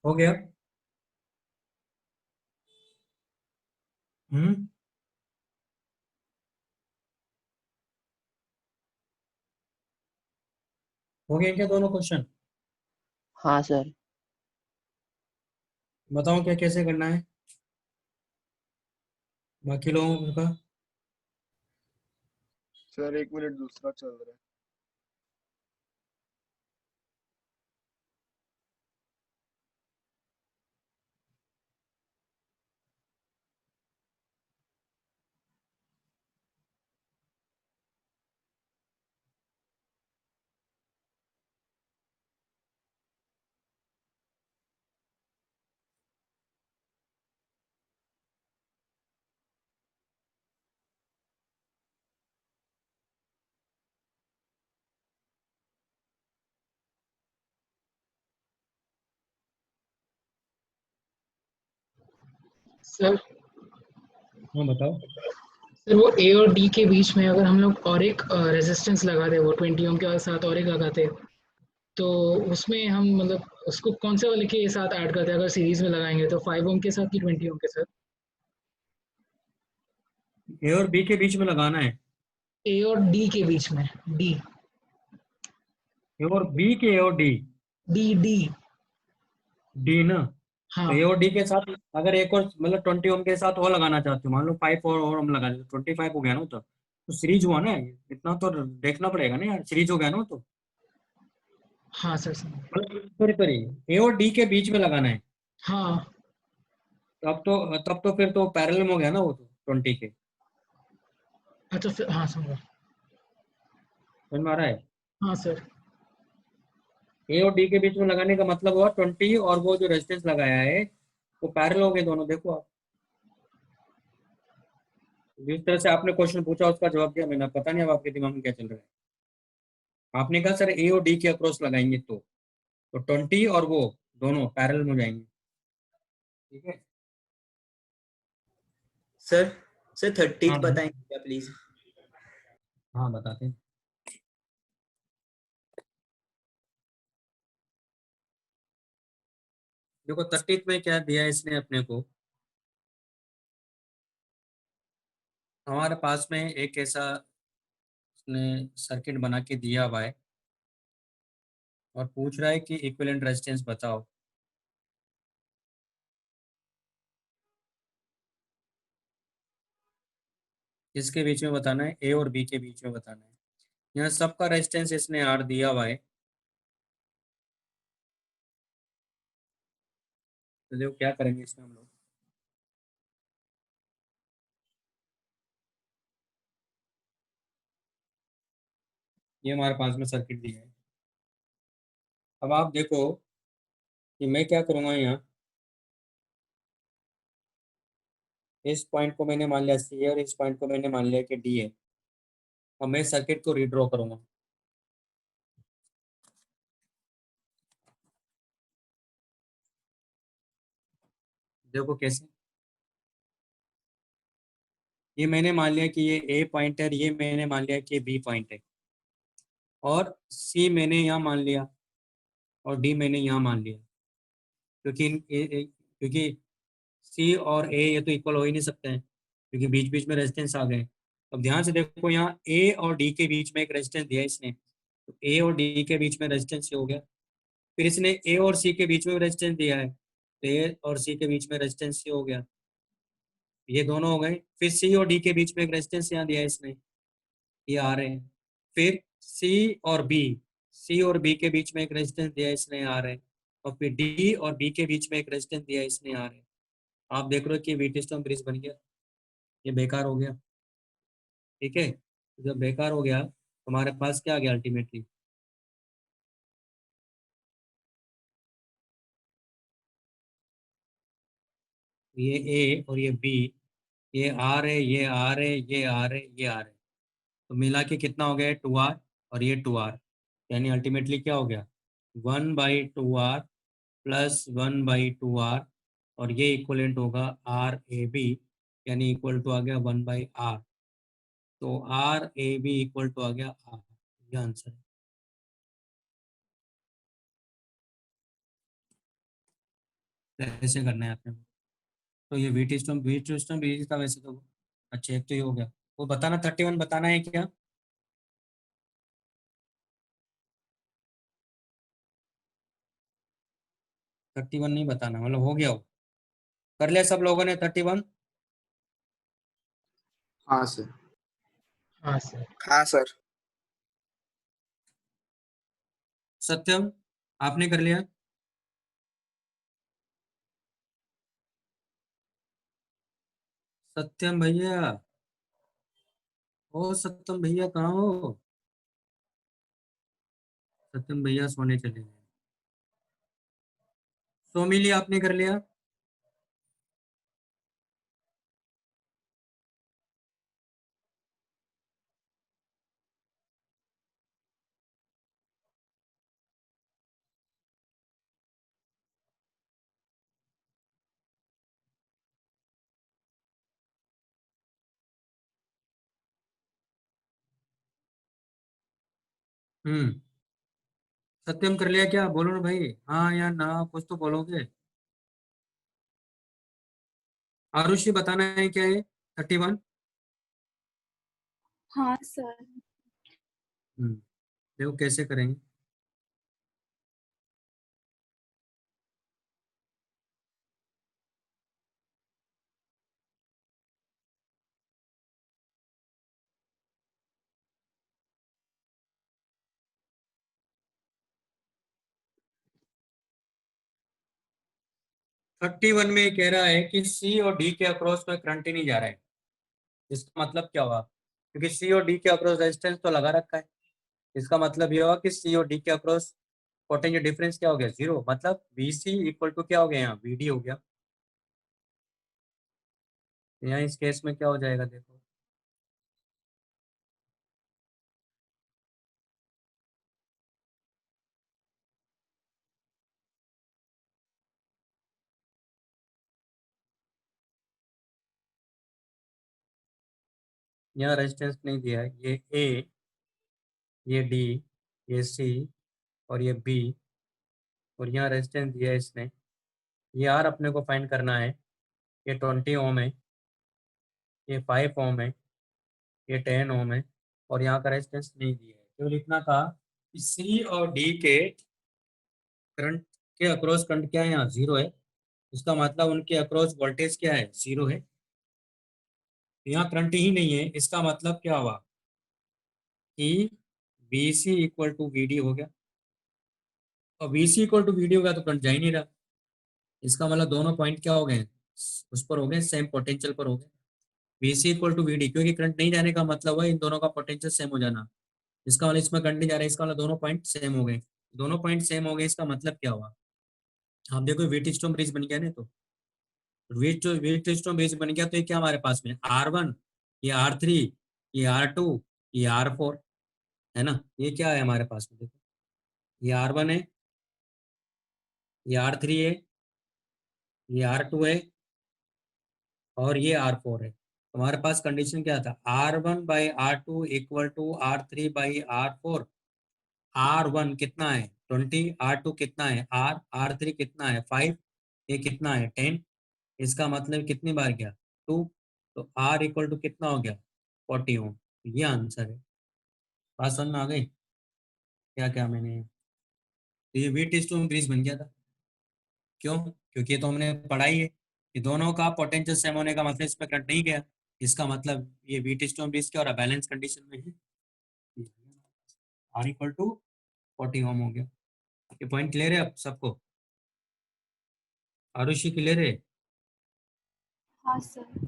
हो गया? हम्म, हो गया क्या दोनों क्वेश्चन? हाँ सर। बताओ क्या कैसे करना है बाकी लोगों का? सर 1 मिनट दूसरा चल रहा है। सर हाँ बताओ। सर वो ए और डी के बीच में अगर हम लोग और एक रेजिस्टेंस लगाते वो 20 ओम के साथ और एक लगाते तो उसमें हम मतलब उसको कौन से वाले के साथ ऐड करते अगर सीरीज में लगाएंगे तो 5 ओम के साथ कि 20 ओम के साथ? ए और बी के बीच में लगाना है। ए और डी के बीच में, डी ए और बी के, ए और डी, डी डी डी ना। तो ए हाँ और डी के साथ अगर एक और मतलब 20 ओम के साथ और लगाना चाहते हो, मान लो 5 और हम लगा देते 25 हो गया ना, तो सीरीज हुआ ना, इतना तो देखना पड़ेगा ना यार, सीरीज हो गया ना तो। हाँ सर सर मतलब सॉरी, ए और डी के बीच में लगाना है। हाँ तब तो फिर तो पैरेलल में हो गया ना वो तो 20 के। अच्छा फिर हाँ समझा। समझ में आ रहा है? हाँ सर ए और डी के बीच में लगाने का मतलब हुआ 20, और वो जो रेजिस्टेंस लगाया है वो पैरेलल हो गए दोनों, देखो आप। जिस तरह से आपने क्वेश्चन पूछा उसका जवाब दिया मैंने, पता नहीं अब आपके दिमाग में क्या चल रहा है। आपने कहा सर ए और डी के अक्रॉस लगाएंगे तो 20 और वो दोनों पैरेलल में हो जाएंगे। ठीक है। सर सर 30 हाँ भाई। बताएंगे क्या प्लीज? हाँ बताते हैं। देखो 30 में क्या दिया है इसने अपने को, हमारे पास में एक ऐसा इसने सर्किट बना के दिया हुआ है और पूछ रहा है कि इक्विवेलेंट रेजिस्टेंस बताओ। किसके बीच में बताना है? ए और बी के बीच में बताना है। यहाँ सबका रेजिस्टेंस इसने आर दिया हुआ है। तो देखो क्या करेंगे इसमें हम लोग। ये हमारे पास में सर्किट दिया है। अब आप देखो कि मैं क्या करूँगा यहाँ, इस पॉइंट को मैंने मान लिया सी है और इस पॉइंट को मैंने मान लिया कि डी है। अब मैं सर्किट को रीड्रॉ करूँगा। देखो कैसे। ये मैंने मान लिया कि ये ए पॉइंट है और ये मैंने मान लिया कि बी पॉइंट है, और सी मैंने यहाँ मान लिया और डी मैंने यहाँ मान लिया, क्योंकि सी और ए ये तो इक्वल हो ही नहीं सकते हैं क्योंकि बीच बीच में रेजिस्टेंस आ गए। अब ध्यान से देखो, यहाँ ए और डी के बीच में एक रेजिस्टेंस दिया है इसने, तो ए और डी के बीच में रेजिस्टेंस हो गया। फिर इसने ए और सी के बीच में रेजिस्टेंस दिया है, तो ए और सी के बीच में रेजिस्टेंस हो गया, ये दोनों हो गए। फिर सी और डी के बीच में एक रेजिस्टेंस यहाँ दिया है इसने, ये आ रहे हैं। फिर सी और बी के बीच में एक रेजिस्टेंस दिया है इसने, आ रहे हैं। और फिर डी और बी के बीच में एक रेजिस्टेंस दिया है इसने, आ रहे हैं। आप देख रहे हो कि व्हीटस्टोन ब्रिज बन गया, ये बेकार हो गया। ठीक है, जब बेकार हो गया तो हमारे पास क्या आ गया अल्टीमेटली, ये ए और ये बी, ये आर है, ये आर है, ये आर है, ये आर है, तो मिला के कितना हो गया? 2R और ये 2R, यानी अल्टीमेटली क्या हो गया? 1/2R प्लस 1/2R, और ये इक्वलेंट होगा RAB, यानी इक्वल टू आ गया 1/R। तो RAB इक्वल टू आ गया R, ये आंसर है। कैसे करना है आपने। तो ये वीट सिस्टम भी था वैसे तो। अच्छा एक तो ये हो गया। वो बताना 31 बताना है क्या? थर्टी वन नहीं बताना, मतलब हो गया हो। कर लिया सब लोगों ने 31? हाँ सर। हाँ सर। हाँ सर। सत्यम आपने कर लिया? सत्यम भैया, ओ सत्यम भैया कहाँ हो? सत्यम भैया सोने चले गए। सोमिली आपने कर लिया? हम्म। सत्यम कर लिया क्या? बोलो ना भाई, हाँ या ना, कुछ तो बोलोगे। आरुषि बताना है क्या है 31? हाँ सर। देखो कैसे करेंगे। थर्टी वन में कह रहा है कि सी और डी के अक्रॉस में करंट ही नहीं जा रहा है। इसका मतलब क्या हुआ? क्योंकि सी और डी के अक्रॉस रेजिस्टेंस तो लगा रखा है। इसका मतलब ये हुआ कि सी और डी के अक्रॉस पोटेंशियल डिफरेंस क्या हो गया? जीरो। मतलब वी सी इक्वल टू क्या हो गया? यहाँ वी डी हो गया। यहाँ इस केस में क्या हो जाएगा देखो। यहाँ रेजिस्टेंस नहीं दिया है, ये ए, ये डी, ये सी और ये बी, और यहाँ रेजिस्टेंस दिया है इसने। ये आर अपने को फाइंड करना है। ये 20 ओम है, ये 5 ओम है, ये 10 ओम है, और यहाँ का रेजिस्टेंस नहीं दिया है। केवल इतना था कि सी और डी के करंट के अक्रॉस करंट क्या है? यहाँ जीरो है। इसका मतलब उनके अक्रॉस वोल्टेज क्या है? जीरो है। यहाँ करंट ही नहीं है, इसका मतलब क्या हुआ कि V C equal to V D हो गया। और V C equal to V D होगा तो करंट जा ही नहीं रहा। इसका मतलब दोनों पॉइंट क्या हो गए? उस पर हो गए, सेम पोटेंशियल पर हो गए। V C equal to V D, क्योंकि करंट नहीं जाने का मतलब है इन दोनों का पोटेंशियल सेम हो जाना। इसका मतलब इसमें करंट नहीं जा रहा है, इसका मतलब दोनों पॉइंट सेम हो गए। दोनों पॉइंट सेम हो गए, इसका मतलब क्या हुआ? आप देखो व्हीटस्टोन ब्रिज बन गया ना, तो व्हीटस्टोन ब्रिज बन गया तो ये क्या हमारे पास में? R1, ये R3, ये R2, ये R4 है ना। ये क्या है हमारे पास में देखो, ये R1 है, ये R3 है, ये R2 है, और ये R4 है। हमारे पास कंडीशन क्या था? R1/R2 equal to R3/R4। R1 कितना है? 20, R2 कितना है? R3 कितना है? 5, ये कितना है? 10। इसका मतलब कितनी बार गया? 2। तो R इक्वल टू कितना हो गया? 40 ओम। ये आंसर है। बात समझ में आ गई क्या क्या मैंने? तो ये वीट स्टोन ब्रिज बन गया था। क्यों? क्योंकि ये तो हमने पढ़ा ही है कि दोनों का पोटेंशियल सेम होने का मतलब इसमें करंट नहीं गया। इसका मतलब ये वीट स्टोन ब्रिज क्या हो रहा है? बैलेंस कंडीशन में है। R इक्वल टू 40 ओम हो गया। ये पॉइंट क्लियर है अब सबको? आरुषि क्लियर है? हाँ सर।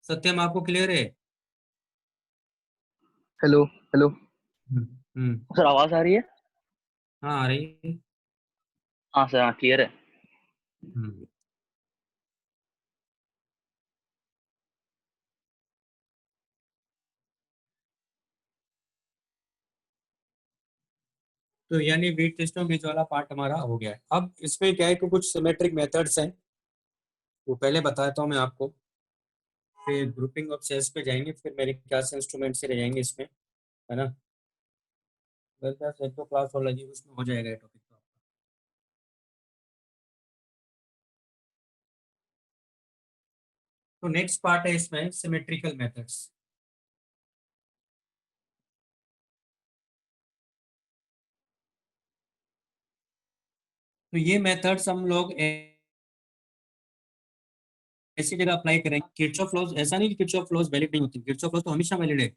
सत्यम आपको क्लियर है? Hello hello. हम्म। सर आवाज आ रही है? हाँ आ रही है। हाँ सर, हाँ क्लियर है। हम्म। तो यानी वीट टेस्टों बीच वाला पार्ट हमारा हो गया है। अब इसमें क्या है कि कुछ सिमेट्रिक मेथड्स हैं, वो पहले बताता हूँ मैं आपको। फिर ग्रुपिंग ऑफ सेल्स पे जाएंगे, फिर मेरे ख्याल से इंस्ट्रूमेंट से रह जाएंगे इसमें, है ना। मेरे ख्याल से एक तो क्लास और लगी, उसमें हो जाएगा ये टॉपिक। तो नेक्स्ट पार्ट है इसमें सिमेट्रिकल मेथड्स। तो ये मेथड्स हम लोग ऐसी जगह अप्लाई करेंगे। किरचॉफ लॉज, ऐसा नहीं कि किरचॉफ लॉज वैलिड नहीं होती, किरचॉफ लॉज तो हमेशा वैलिड है,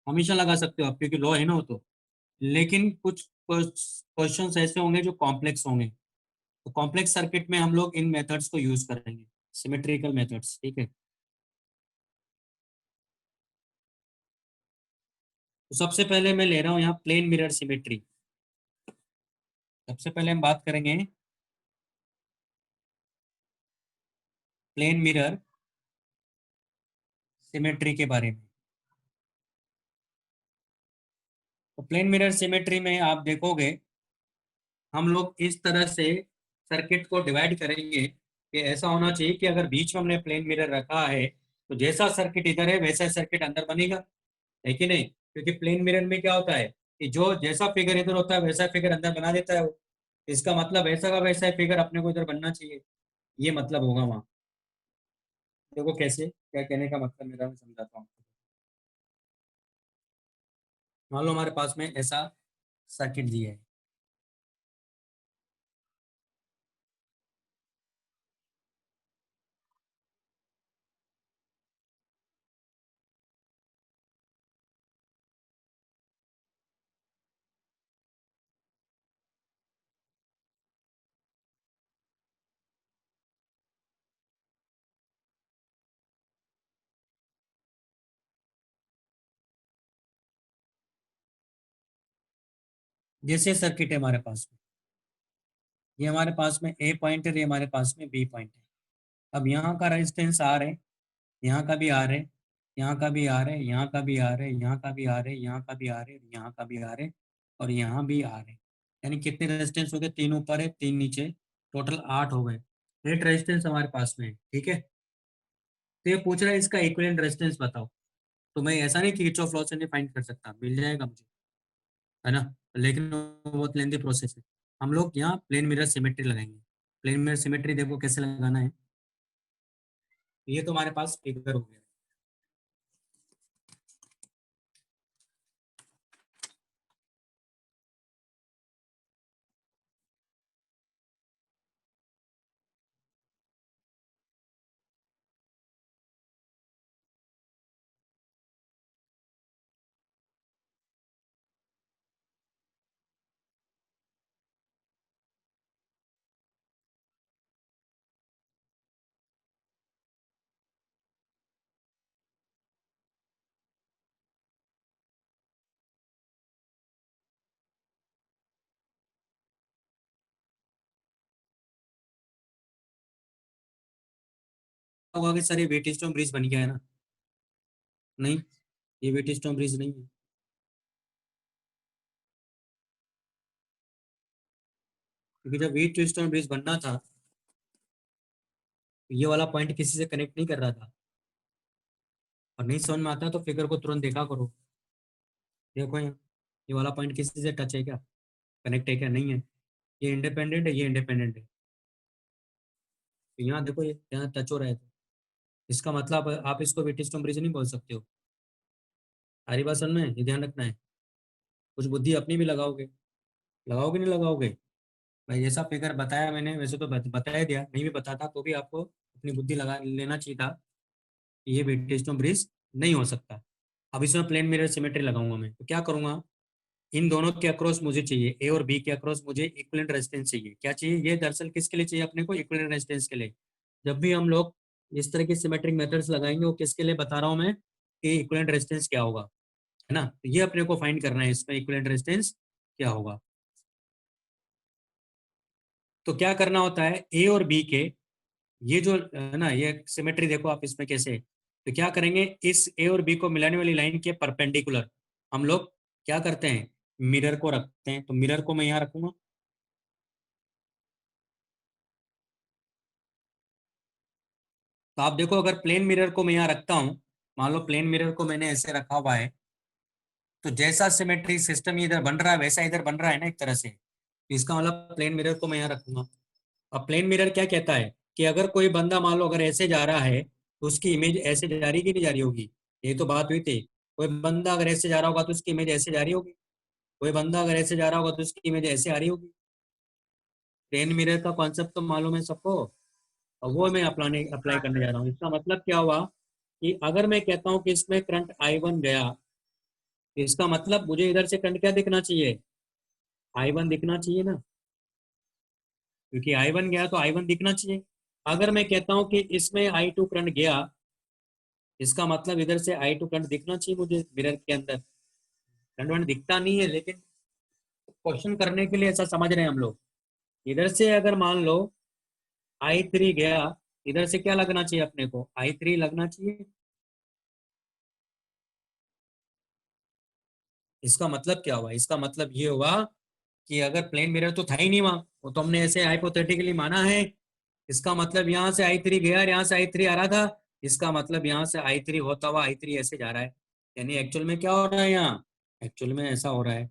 हमेशा लगा सकते हो आप, क्योंकि लॉ है ना वो तो। लेकिन कुछ क्वेश्चंस ऐसे होंगे जो कॉम्प्लेक्स होंगे, तो कॉम्प्लेक्स सर्किट में हम लोग इन मेथड्स को यूज करेंगे, सिमेट्रिकल मेथड्स, ठीक है। तो सबसे पहले मैं ले रहा हूँ यहाँ प्लेन मिरर सिमेट्री। सबसे पहले हम बात करेंगे प्लेन मिरर सिमेट्री के बारे में। तो प्लेन मिरर सिमेट्री में आप देखोगे हम लोग इस तरह से सर्किट को डिवाइड करेंगे कि ऐसा होना चाहिए कि अगर बीच में हमने प्लेन मिरर रखा है तो जैसा सर्किट इधर है वैसा सर्किट अंदर बनेगा, है कि नहीं? क्योंकि प्लेन मिरर में क्या होता है कि जो जैसा फिगर इधर होता है वैसा फिगर अंदर बना देता है वो। इसका मतलब वैसा का वैसा फिगर अपने को इधर बनना चाहिए, ये मतलब होगा वहां। देखो कैसे, क्या कहने का मतलब मेरा, मैं समझाता हूँ। मान लो हमारे पास में ऐसा सर्किट दिया है, जैसे सर्किट है हमारे पास में, ये हमारे पास में ए पॉइंट है, ये हमारे पास में बी पॉइंट है। अब यहाँ का रेजिस्टेंस आर है, यहाँ का भी आर है, यहाँ का भी आर है, यहाँ का भी आर है, यहाँ का भी आर है, यहाँ का भी आर है, यहाँ का भी आर है, और यहाँ भी आर है। यानी कितने रेजिस्टेंस हो गए? 3 ऊपर है 3 नीचे, टोटल 8 हो गए। 8 रेजिस्टेंस हमारे पास में है, ठीक है। तो ये पूछ रहा है इसका इक्विवेलेंट रेजिस्टेंस बताओ। तो मैं ऐसा नहीं कि किरचॉफ लॉ से नहीं फाइंड कर सकता, मिल जाएगा मुझे, है ना, लेकिन वो बहुत लेंथी प्रोसेस है। हम लोग यहाँ प्लेन मिरर सिमेट्री लगाएंगे। प्लेन मिरर सिमेट्री देखो कैसे लगाना है। ये तो हमारे पास फिगर हो गया। होगा कि सर ये वेटिस्टोन ब्रिज बन गया है ना? नहीं, ये वेटिस्टोन ब्रिज नहीं है। क्योंकि जब वेटिस्टोन ब्रिज बनना था तो ये वाला पॉइंट किसी से कनेक्ट नहीं कर रहा था। और नहीं समझ में आता तो फिगर को तुरंत देखा करो। देखो यहाँ ये वाला पॉइंट किसी से टच है क्या, कनेक्ट है क्या? नहीं है। ये इंडिपेंडेंट है, ये इंडिपेंडेंट है। तो यहाँ देखो ये यहाँ टच हो रहा है, तो इसका मतलब आप इसको वेटिस्टोन ब्रिज नहीं बोल सकते हो। सारी बात समझ में, ये ध्यान रखना है। कुछ बुद्धि अपनी भी लगाओगे, लगाओगे नहीं लगाओगे? भाई जैसा फिगर बताया मैंने वैसे तो बता ही दिया, नहीं भी बताता तो भी आपको अपनी बुद्धि लगा लेना चाहिए था कि ये वेटिस्टोन ब्रिज नहीं हो सकता। अब इसमें प्लेन मिरर सिमेट्री लगाऊंगा मैं, तो क्या करूंगा, इन दोनों के अक्रॉस मुझे चाहिए, ए और बी के अक्रॉस मुझे इक्विवेलेंट रेजिस्टेंस चाहिए। क्या चाहिए? ये दरअसल किसके लिए चाहिए अपने को? इक्विवेलेंट रेजिस्टेंस के लिए। जब भी हम लोग इस तरह की सिमेट्रिक मेथड्स लगाएंगे वो किसके लिए बता रहा हूँ मैं कि इक्विवेलेंट रेजिस्टेंस क्या होगा, है ना। तो ये अपने को फाइंड करना है इसमें इक्विवेलेंट रेजिस्टेंस क्या होगा। तो क्या करना होता है, ए और बी के ये जो है ना, ये सिमेट्री देखो आप इसमें कैसे। तो क्या करेंगे, इस ए और बी को मिलाने वाली लाइन के परपेंडिकुलर हम लोग क्या करते हैं, मिरर को रखते हैं। तो मिरर को मैं यहाँ रखूंगा। तो आप देखो अगर प्लेन मिरर को मैं यहाँ रखता हूँ, मान लो प्लेन मिरर को मैंने ऐसे रखा हुआ है, तो जैसा सिमेट्रिक सिस्टम इधर बन रहा है वैसा इधर बन रहा है ना एक तरह से। तो इसका मतलब प्लेन मिरर को मैं यहाँ रखूंगा। अब प्लेन मिरर क्या कहता है कि अगर कोई बंदा मान लो अगर ऐसे जा रहा है तो उसकी इमेज ऐसे जा रही कि नहीं जा रही होगी, ये तो बात हुई थी। कोई बंदा अगर ऐसे जा रहा होगा तो उसकी इमेज ऐसे जा रही होगी, कोई बंदा अगर ऐसे जा रहा होगा तो उसकी इमेज ऐसे आ रही होगी। प्लेन मिरर का कॉन्सेप्ट तो मालूम है सबको, और वो मैं अप्लाई हाँ करने जा सर। रहा हूँ। इसका मतलब क्या हुआ कि अगर मैं कहता हूँ कि इसमें करंट I1 गया, तो इसका मतलब मुझे इधर से करंट क्या दिखना चाहिए, I1 दिखना चाहिए ना, क्योंकि I1 गया तो I1 दिखना चाहिए। अगर मैं कहता हूँ कि इसमें I2 करंट गया, इसका मतलब इधर से I2 करंट दिखना चाहिए मुझे मिरर के अंदर। करंट वरंट दिखता नहीं है, लेकिन क्वेश्चन करने के लिए ऐसा समझ रहे हैं हम लोग। इधर से अगर मान लो I3 गया, इधर से क्या लगना चाहिए अपने को, I3 लगना चाहिए। इसका मतलब क्या हुआ, इसका मतलब ये हुआ कि अगर प्लेन मिरर तो था ही नहीं वहां, वो तो हमने ऐसे हाइपोथेटिकली माना है। इसका मतलब यहाँ से I3 गया और यहाँ से I3 आ रहा था, इसका मतलब यहाँ से I3 होता हुआ I3 ऐसे जा रहा है। यानी एक्चुअल में क्या हो रहा है यहाँ, एक्चुअल में ऐसा हो रहा है।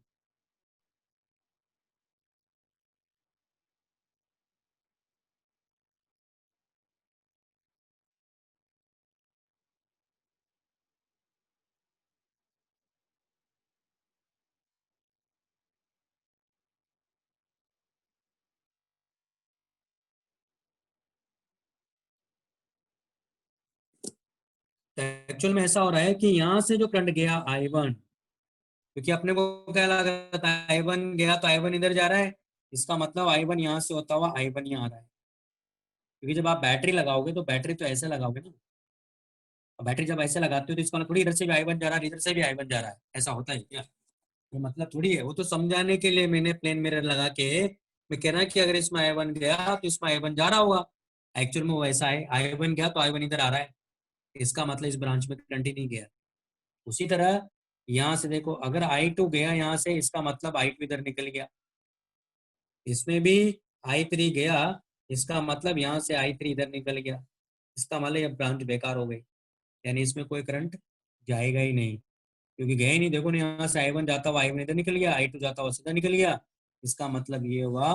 एक्चुअल में ऐसा हो रहा है कि यहाँ से जो करंट गया I1, क्योंकि अपने को क्या लग रहा था I1 गया तो I1 इधर जा रहा है, इसका मतलब I1 यहाँ से होता हुआ I1 यहाँ आ रहा है। क्योंकि जब आप बैटरी लगाओगे तो बैटरी तो ऐसे लगाओगे ना, और बैटरी जब ऐसे लगाते हो तो इसका मतलब थोड़ी इधर से भी I1 जा रहा है, इधर से भी I1 जा रहा है, ऐसा होता है क्या, ये मतलब थोड़ी है। वो तो समझाने के लिए मैंने प्लेन मिरर लगा के मैं कह रहा कि अगर इसमें I1 गया तो इसमें I1 जा रहा होगा। एक्चुअल में वो ऐसा है, I1 गया तो I1 इधर आ रहा है, इसका मतलब इस ब्रांच में करंट ही नहीं गया। उसी तरह यहाँ से देखो, अगर I2 गया यहाँ से, इसका मतलब I2 इधर निकल गया। इसमें भी I3 गया, इसका मतलब यहाँ से I3 इधर निकल गया, इसका मतलब ये ब्रांच बेकार हो गई। यानी इसमें कोई करंट जाएगा ही नहीं, क्योंकि गया ही नहीं। देखो ना, यहाँ से I1 जाता हुआ I1 इधर निकल गया, I2 जाता हुआ सीधा निकल गया। इसका मतलब ये हुआ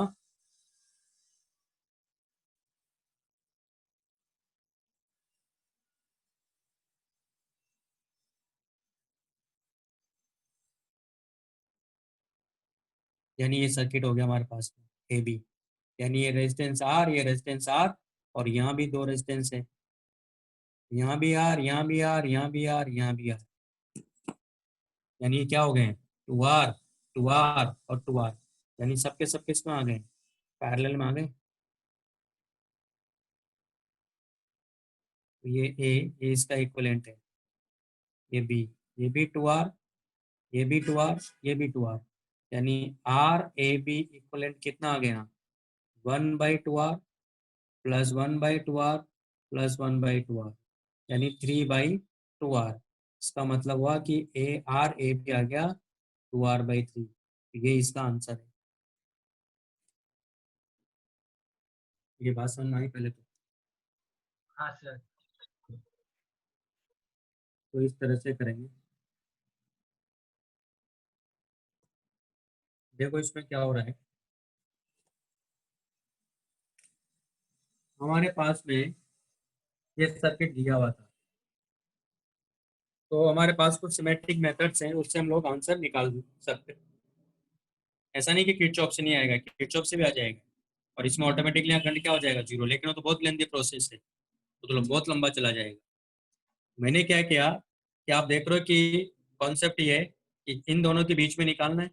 यानी ये सर्किट हो गया हमारे पास ए बी। यानी ये रेजिस्टेंस R, ये रेजिस्टेंस R, और यहाँ भी दो रेजिस्टेंस है, यहाँ भी R, यहाँ भी R, यहाँ भी R, यहाँ भी R। यानी ये क्या हो गए, 2R, 2R और 2R। यानी सबके सबके इसमें आ गए, पैरेलल में आ गए। तो ये इसका इक्विवेलेंट है, ये B, ये भी 2R, ये भी 2R, ये भी 2R। यानी RAB इक्विवेलेंट कितना आ गया, 1/2R plus 1/2R plus 1/2R, यानी 3/2R। इसका मतलब हुआ कि RAB आ गया 2R/3। ये इसका आंसर है। ये बात समझ में आई पहले हाँ सर। तो इस तरह से करेंगे। देखो इसमें क्या हो रहा है, हमारे पास में ये सर्किट दिया हुआ था, तो हमारे पास कुछ सिमेट्रिक मेथड्स हैं, उससे हम लोग आंसर निकाल सकते हैं। ऐसा नहीं कि किरचॉफ से नहीं आएगा, किरचॉफ से भी आ जाएगा, और इसमें ऑटोमेटिकली यहाँ करंट क्या हो जाएगा, जीरो। लेकिन वो तो बहुत लेंथी प्रोसेस है, तो बहुत लंबा चला जाएगा। मैंने क्या किया कि आप देख रहे हो कि कॉन्सेप्ट ये है कि इन दोनों के बीच में निकालना है,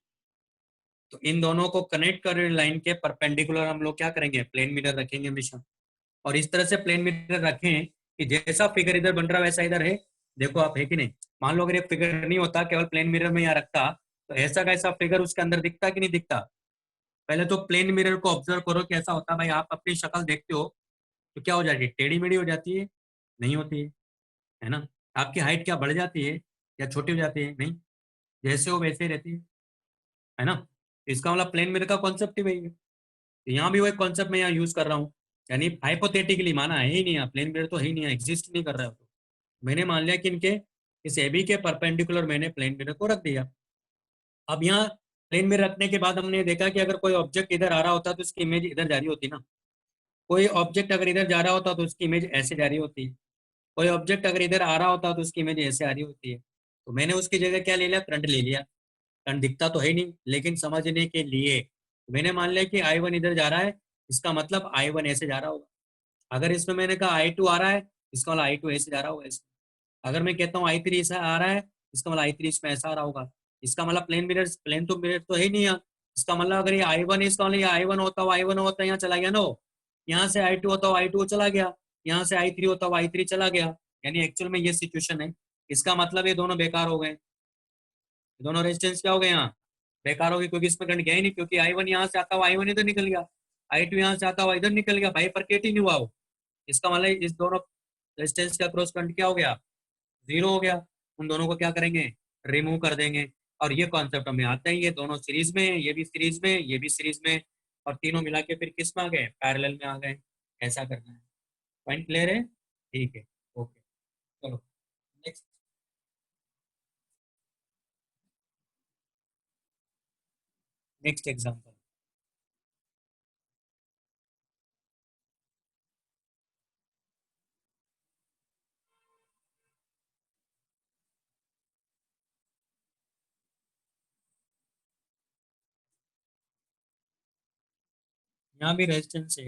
तो इन दोनों को कनेक्ट कर लाइन के परपेंडिकुलर हम लोग क्या करेंगे, प्लेन मिरर रखेंगे हमेशा। और इस तरह से प्लेन मिरर रखें कि जैसा फिगर इधर बन रहा है वैसा इधर है। देखो आप, है कि नहीं, मान लो अगर ये फिगर नहीं होता, केवल प्लेन मिरर में यहाँ रखता, तो ऐसा कैसा फिगर उसके अंदर दिखता कि नहीं दिखता। पहले तो प्लेन मिरर को ऑब्जर्व करो कैसा होता है। भाई आप अपनी शक्ल देखते हो तो क्या हो जाती है, टेढ़ी मेढ़ी हो जाती है, नहीं होती है ना। आपकी हाइट क्या बढ़ जाती है या छोटी हो जाती है, नहीं, जैसे हो वैसे ही रहती है ना। तो इसका मतलब प्लेन मिरर का कॉन्सेप्ट ही वही है। तो यहाँ भी वही कॉन्सेप्ट मैं यहाँ यूज कर रहा हूँ। यानी हाइपोथेटिकली माना है ही नहीं, यहाँ प्लेन मिरर तो है ही नहीं, एग्जिस्ट नहीं कर रहा है। तो मैंने मान लिया कि इनके इस एबी के परपेंडिकुलर मैंने प्लेन मिरर को रख दिया। अब यहाँ प्लेन मिरर रखने के बाद हमने देखा कि अगर कोई ऑब्जेक्ट इधर आ रहा होता तो उसकी इमेज इधर जा रही होती ना, कोई ऑब्जेक्ट अगर इधर जा रहा होता तो उसकी इमेज ऐसे जा रही होती। कोई ऑब्जेक्ट अगर इधर आ रहा होता तो उसकी इमेज ऐसे आ रही होती है, तो मैंने उसकी जगह क्या ले लिया, करंट ले लिया। करंट दिखता तो है नहीं, लेकिन समझने के लिए मैंने मान लिया कि I1 इधर जा रहा है, इसका मतलब I1 ऐसे जा रहा होगा। अगर इसमें मैंने कहा I2 आ रहा है, इसका मतलब I2 ऐसे जा रहा होगा इसमें। अगर मैं कहता हूँ I3 ऐसा आ रहा है, इसका मतलब I3 इसमें ऐसा आ रहा होगा। इसका मतलब प्लेन तो मिरर तो है नहीं यहाँ। इसका मतलब अगर ये I1 है, इसका मतलब ये I1 होता हुआ I1 होता यहाँ चला गया ना, यहाँ से I2 होता हुआ I2 चला गया, यहाँ से I3 होता हुआ I3 चला गया। यानी एक्चुअल में ये सिचुएशन है। इसका मतलब ये दोनों बेकार हो गए, दोनों रेजिस्टेंस क्या हो गए यहाँ, बेकार हो गए, क्योंकि इसमें करंट गया ही नहीं, क्योंकि I1 यहाँ से आता हुआ I1 इधर निकल गया, I2 यहाँ से आता हुआ इधर निकल गया, भाई परकेट ही नहीं हुआ वो। इसका मतलब इस दोनों रेजिस्टेंस का क्रॉस करंट क्या हो गया, जीरो हो गया। उन दोनों को क्या करेंगे, रिमूव कर देंगे। और ये कॉन्सेप्ट हमें आता ही है, दोनों सीरीज में, ये भी सीरीज में, ये भी सीरीज में, और तीनों मिला के फिर किस में आ गए, पैरेलल में आ गए। ऐसा करना है। पॉइंट क्लियर है? ठीक है, ओके, चलो नेक्स्ट। Next example. यहाँ भी रेजिस्टेंस है,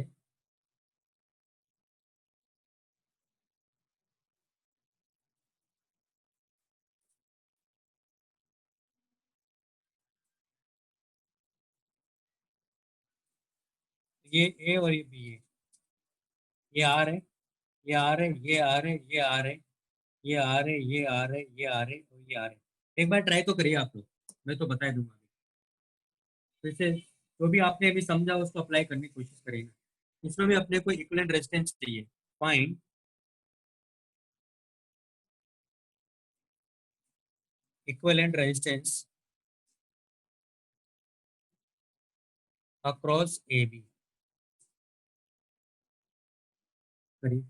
ये ए और ये बी है, ये आर है, ये आर है, ये आर है, ये आर है, ये आर है, ये आर है, ये आर है, और ये आर है। एक बार ट्राई तो करिए आप लोग, मैं तो बता दूंगा। फिर से जो भी आपने अभी समझा उसको अप्लाई करने की कोशिश करेंगे। इसमें भी अपने को इक्विवेलेंट रेजिस्टेंस चाहिए। Find equivalent resistance across A B. करिए।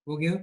हो गया।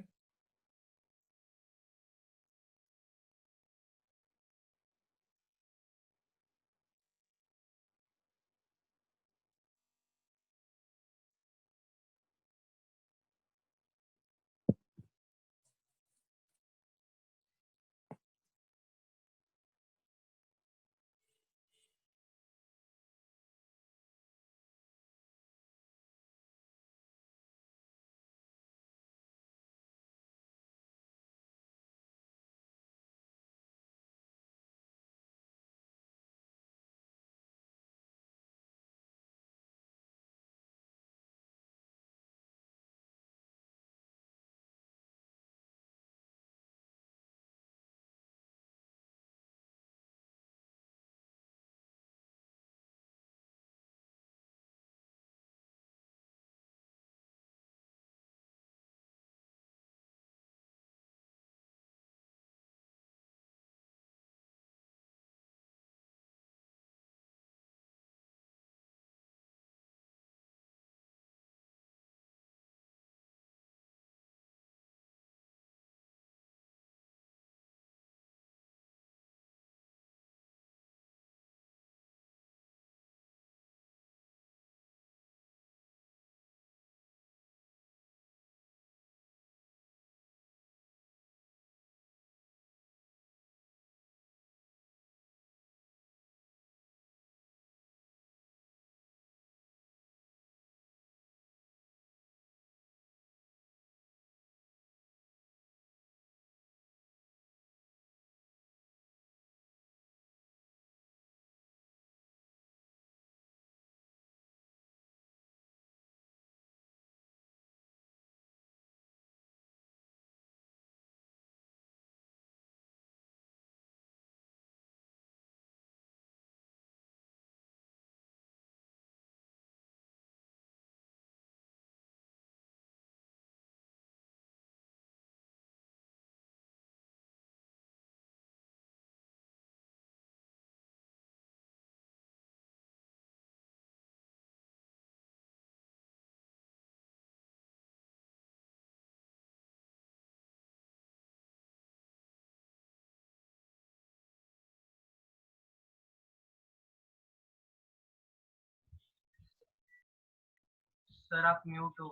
सर आप म्यूट हो।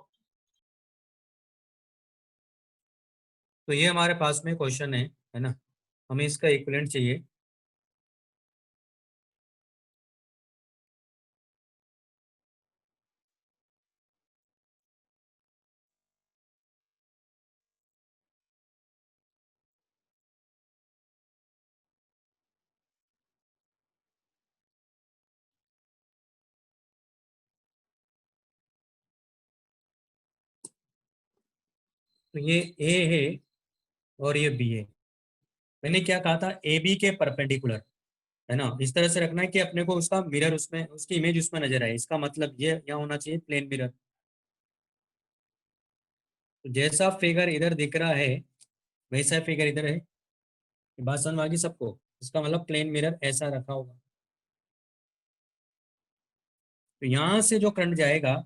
तो ये हमारे पास में क्वेश्चन है ना, हमें इसका इक्विवेलेंट चाहिए। तो ये ए है और ये बी है। मैंने क्या कहा था, ए बी के परपेंडिकुलर, है ना, इस तरह से रखना है कि अपने को उसका मिरर उसमें, उसकी इमेज उसमें नजर आए। इसका मतलब ये यहाँ होना चाहिए प्लेन मिरर। तो जैसा फिगर इधर दिख रहा है वैसा फिगर इधर है। ये बात समझ में आ गई सबको? इसका मतलब प्लेन मिरर ऐसा रखा होगा। तो यहाँ से जो करंट जाएगा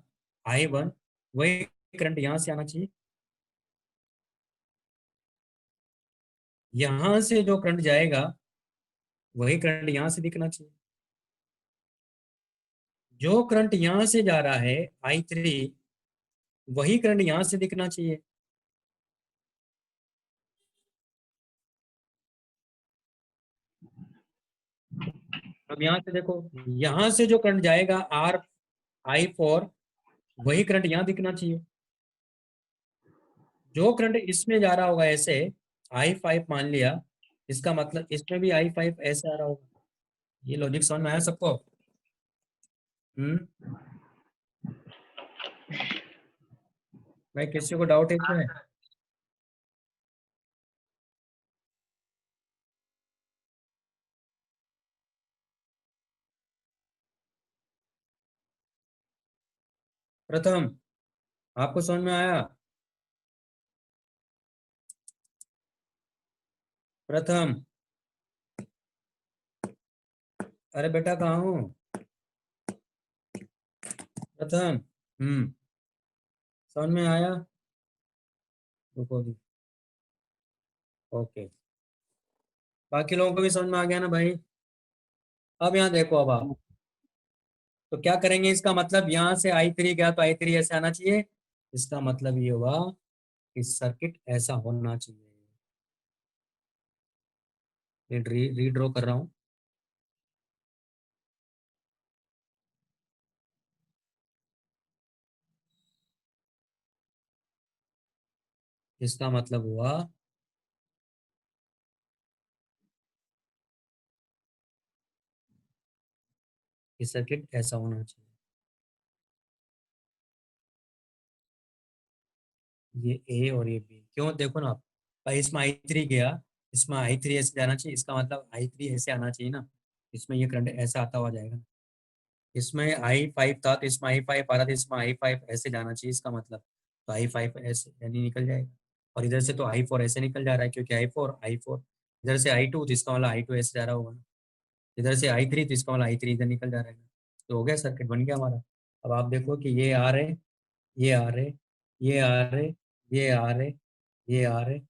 I1, वही करंट यहाँ से आना चाहिए। यहाँ से जो करंट जाएगा वही करंट यहाँ से दिखना चाहिए। जो करंट यहाँ से जा रहा है I3, वही करंट यहाँ से दिखना चाहिए। अब यहाँ से देखो, यहाँ से जो करंट जाएगा I4, वही करंट यहाँ दिखना चाहिए। जो करंट इसमें जा रहा होगा ऐसे, I5 मान लिया, इसका मतलब इसमें भी I5 ऐसे आ रहा होगा। ये लॉजिक समझ में आया सबको? भाई किसी को डाउट है हाँ इसमें? सर। प्रथम, आपको समझ में आया? प्रथम, अरे बेटा कहाँ हूँ? प्रथम, समझ में आया? रुको अभी। ओके, बाकी लोगों को भी समझ में आ गया ना भाई? अब यहाँ देखो, अब आप तो क्या करेंगे, इसका मतलब यहाँ से I3 गया तो I3 ऐसे आना चाहिए। इसका मतलब ये हुआ कि सर्किट ऐसा होना चाहिए। रीड्रॉ कर रहा हूँ। इसका मतलब हुआ कि सर्किट ऐसा होना चाहिए। ये ए और ये बी, क्यों देखो ना आप भाई, इसमें I3 गया, इसमें I3 ऐसे जाना चाहिए। इसका मतलब I3 ऐसे आना चाहिए ना, इसमें ये करंट ऐसा आता हुआ जाएगा। इसमें I5 था तो इसमें I5 आ रहा था, इसमें I5 ऐसे जाना चाहिए। इसका मतलब तो I5 ऐसे यानी निकल जाएगा। और इधर से तो I4 ऐसे निकल जा रहा है, क्योंकि I4 इधर से I2, तो इसका मतलब I2 ऐसे जा रहा होगा ना। इधर से I3, तो इसका मतलब I3 इधर निकल जा रहा है ना। तो हो गया, सर्किट बन गया हमारा। अब आप देखो कि ये आ रहे, ये आ रहे, ये आ रहे, ये आ रहे, ये आ रहे,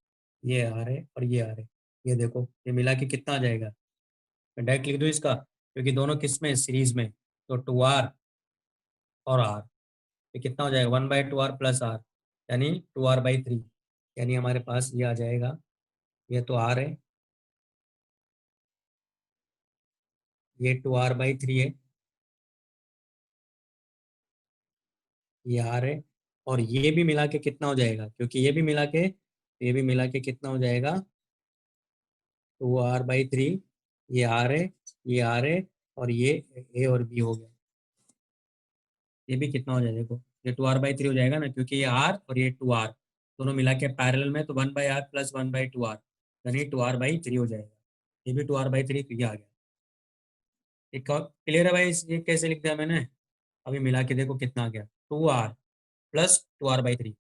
ये आ रहे और ये आ रहे। ये देखो, ये मिला के कितना आ जाएगा? मैं डायरेक्ट लिख दूँ इसका, क्योंकि दोनों किस में, सीरीज में। तो 2R और R, ये कितना हो जाएगा? 1/2R प्लस R, यानी 2R/3। यानी हमारे पास ये आ जाएगा, ये तो R है, ये 2R/3 है, ये R है, और ये भी मिला के कितना हो जाएगा? क्योंकि ये भी मिला के कितना हो जाएगा? 2R/3। ये R है, ये R है, और ये A और B हो गया। ये भी कितना हो जाएगा देखो, ये 2R/3 हो जाएगा ना, क्योंकि ये R और ये 2R दोनों मिला के पैरेलल में, तो 1/R प्लस 1/2R, यानी 2R/3 हो जाएगा। ये भी 2R/3, तो ये आ गया। एक और क्लियर है भाई? ये कैसे लिख दिया मैंने? अभी मिला के देखो कितना आ गया, 2R प्लस 2R/3,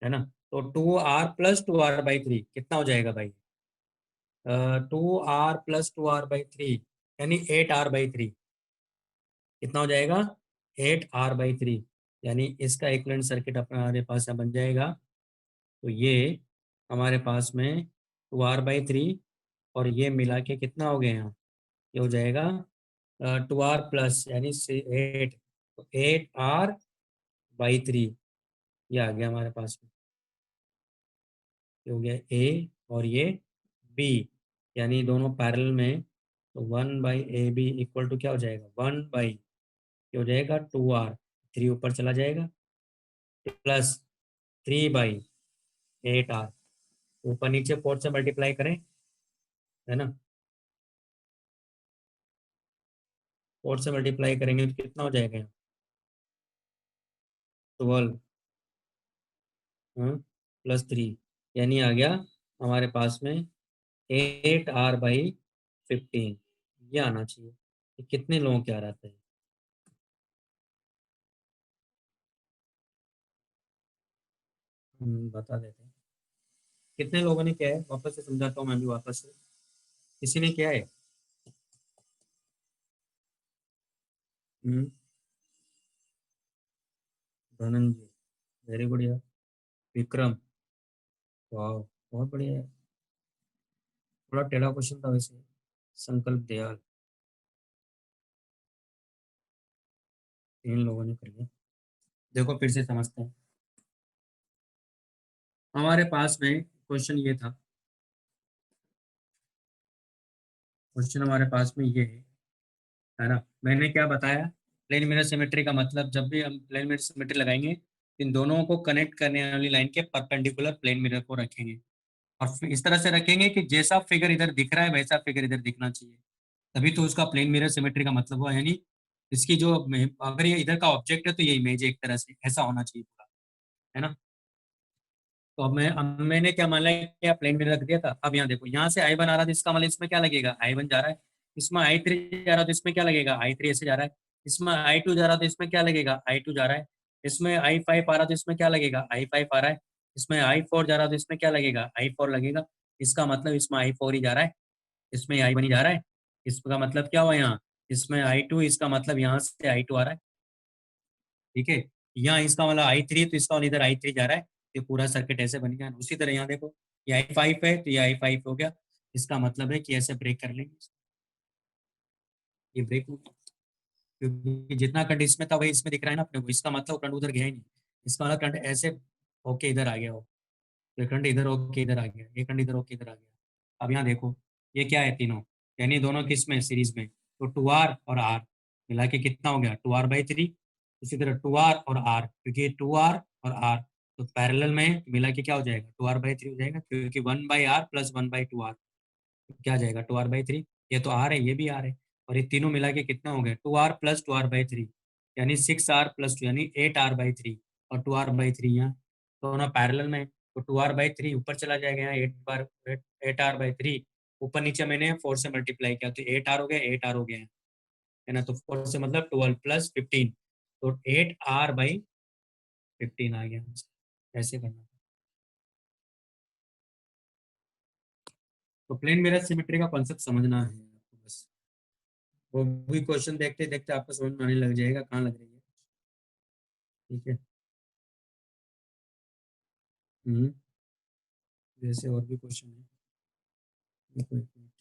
है ना। तो 2R प्लस 2R/3 कितना हो जाएगा भाई? 2R प्लस 2R/3 यानी 8R/3। कितना हो जाएगा? 8R/3, यानी इसका इक्विवेलेंट सर्किट अपना हमारे पास यहाँ बन जाएगा। तो ये हमारे पास में 2R/3 और ये मिला के कितना हो गया यहाँ? ये हो जाएगा 2R प्लस यानी 8, तो 8R बाई 3, ये आ गया हमारे पास में, ये हो गया ए और ये बी, यानी दोनों पैरेलल में, तो 1/AB इक्वल टू क्या हो जाएगा, 1 बाई हो जाएगा 2R, 3 ऊपर चला जाएगा, प्लस 3/8R, ऊपर नीचे 4 से मल्टीप्लाई करें, है ना, 4 से मल्टीप्लाई करेंगे तो कितना हो जाएगा, 12 +3, यानी आ गया हमारे पास में 8R/15, ये आना चाहिए। ये कितने लोगों के आ रहा था, बता देते हैं कितने लोगों ने किया है, वापस से समझाता हूँ मैं भी वापस से, किसी ने किया है? धनंजय, वेरी गुड यार। विक्रम, वाह, बहुत बढ़िया है, थोड़ा टेढ़ा क्वेश्चन था वैसे। संकल्प दयाल, 3 लोगों ने कर लिया। देखो फिर से समझते हैं, हमारे पास में क्वेश्चन ये था, क्वेश्चन हमारे पास में ये है ना, मैंने क्या बताया, प्लेन मिरर सिमेट्री का मतलब, जब भी हम प्लेन मिरर सिमेट्री लगाएंगे, इन दोनों को कनेक्ट करने वाली लाइन के परपेंडिकुलर प्लेन मिरर को रखेंगे, और फिर इस तरह से रखेंगे कि जैसा फिगर इधर दिख रहा है वैसा फिगर इधर दिखना चाहिए, तभी तो उसका प्लेन मिरर सिमेट्री का मतलब हुआ, यानी इसकी जो, अगर ये इधर का ऑब्जेक्ट है तो ये इमेज है, एक तरह से ऐसा होना चाहिए पूरा, है ना। तो अब मैंने क्या मान लिया, क्या प्लेन मिरर रख दिया था। अब यहाँ देखो, यहाँ से I1 आ रहा था, इसका मतलब इसमें क्या लगेगा, I1 जा रहा है, इसमें I3 जा रहा था, इसमें क्या लगेगा, I3 ऐसे जा रहा है, इसमें I2 जा रहा था, इसमें क्या लगेगा, I2 जा रहा है, इसमें I5 आ रहा था, इसमें क्या लगेगा, I5 आ रहा है, इसमें I4 जा रहा था, इसमें क्या लगेगा, I4 लगेगा, इसका मतलब इसमें I4 ही जा रहा है, इसमें I1 ही जा रहा है, इसका मतलब क्या हुआ यहाँ, इसमें I2, इसका मतलब यहाँ से I2 आ रहा है, ठीक है, यहाँ इसका मतलब I3, तो इसका मतलब इधर I3 जा रहा है, ये पूरा सर्किट ऐसे बन गया। उसी तरह यहाँ देखो, ये I5 है तो ये I5 हो गया, इसका मतलब है कि ऐसे ब्रेक कर लेंगे, ये ब्रेक हो गया, क्योंकि जितना करंट इसमें था वही इसमें दिख रहा है ना अपने को, इसका मतलब करंट उधर गया ही नहीं, इसका मतलब करंट ऐसे होके इधर आ गया हो, ये करंट इधर होके इधर आ गया, ये करंट इधर होके इधर आ गया। अब यहाँ देखो, ये क्या है, तीनों, यानी दोनों किस में, सीरीज में, तो 2R और R मिला के कितना हो गया, 2R/3, इसी तरह 2R और R, क्योंकि 2R और R तो पैरेलल में मिला के क्या हो जाएगा, 2R/3 हो जाएगा, क्योंकि 1/R + 1/2R, क्या आ जाएगा, 2R/3, ये तो R है, ये भी R है, और ये तीनों मिला के कितना हो गया, 2R + 2R/3, यानी 6R + 2 यानी 8R/3, और 2R/3 यहाँ दोनों पैरेलल में, तो 2R/3 ऊपर चला जाएगा, यहाँ 8R/3, ऊपर नीचे मैंने 4 से मल्टीप्लाई किया तो 8R हो गया, 8R हो गया, है ना, तो 4 से मतलब 12 + 15, तो 8R/15 आ गया, ऐसे करना। तो प्लेन मिरर सिमेट्री का कॉन्सेप्ट समझना है आपको बस, वो भी क्वेश्चन देखते देखते आपको समझ में आने लग जाएगा कहाँ लग रही है, ठीक है। जैसे और भी क्वेश्चन है, देखो एक मिनट,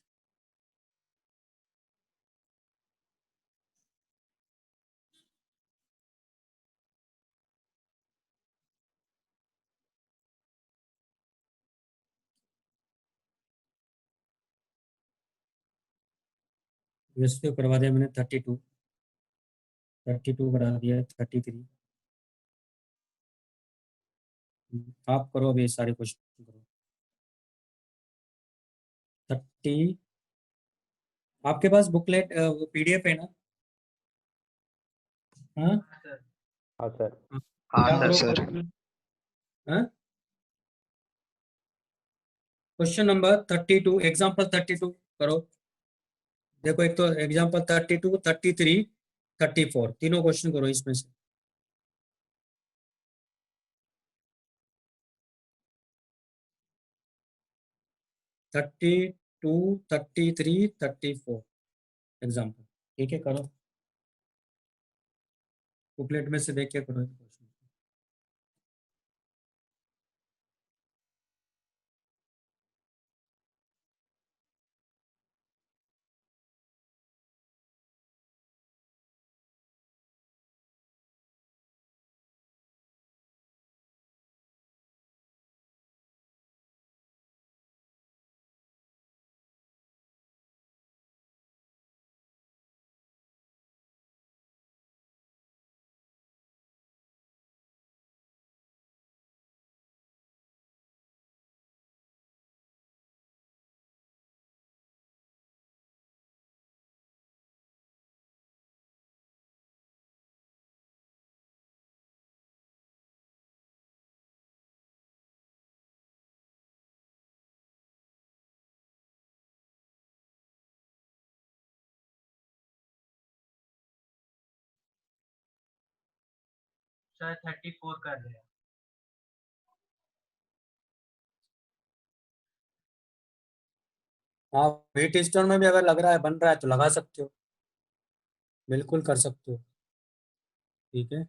वैसे तो करवा दिया मैंने 32 करा दिया, 33, आप करो अभी सारे क्वेश्चन करो। 30, आपके पास बुकलेट PDF है ना, हाँ, सर। हाँ सर। क्या हाँ करो सर। हाँ, क्वेश्चन नंबर 32, एग्जाम्पल 32 करो। देखो एक तो एग्जाम्पल 32, 33, 34, तीनों क्वेश्चन करो इसमें से। 32, 33, 34 एग्जाम्पल, ठीक है, करो, बुकलेट में से देख के करो। सर 34 कर रहे हैं। हाँ, वेट स्टोन में भी अगर लग रहा है, बन रहा है तो लगा सकते हो, बिल्कुल कर सकते हो। ठीक है,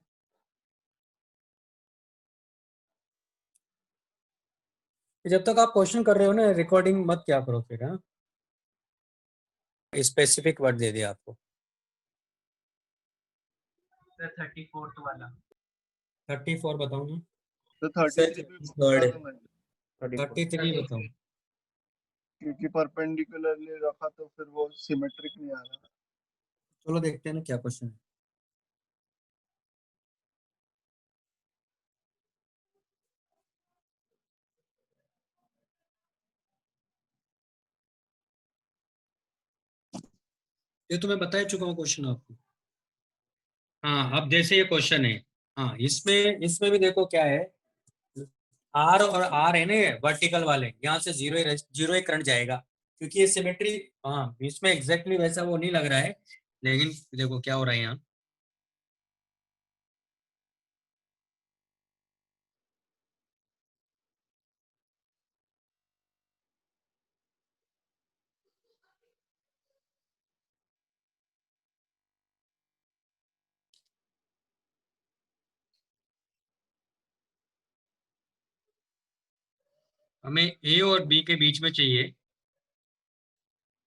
जब तक आप क्वेश्चन कर रहे हो ना, रिकॉर्डिंग मत क्या करो फिर। हाँ, स्पेसिफिक वर्ड दे दिया आपको। सर 34th वाला। 34 बताओ ना। तो सर 33 भी थर्ड बता दो मैं, 33 बताओ। क्योंकि परपेंडिकुलरली रखा तो फिर वो सिमेट्रिक नहीं आ रहा। चलो देखते हैं ना क्या क्वेश्चन है। ये तो मैं बता चुका हूँ क्वेश्चन आपको। हाँ, अब जैसे ये क्वेश्चन है, हाँ इसमें इसमें भी देखो क्या है, आर और आर है ना, वर्टिकल वाले, यहाँ से जीरो जीरो ही करंट जाएगा, क्योंकि ये सिमेट्री। हाँ, इसमें एग्जैक्टली वैसा वो नहीं लग रहा है, लेकिन देखो क्या हो रहा है यहाँ। हमें ए और बी के बीच में चाहिए,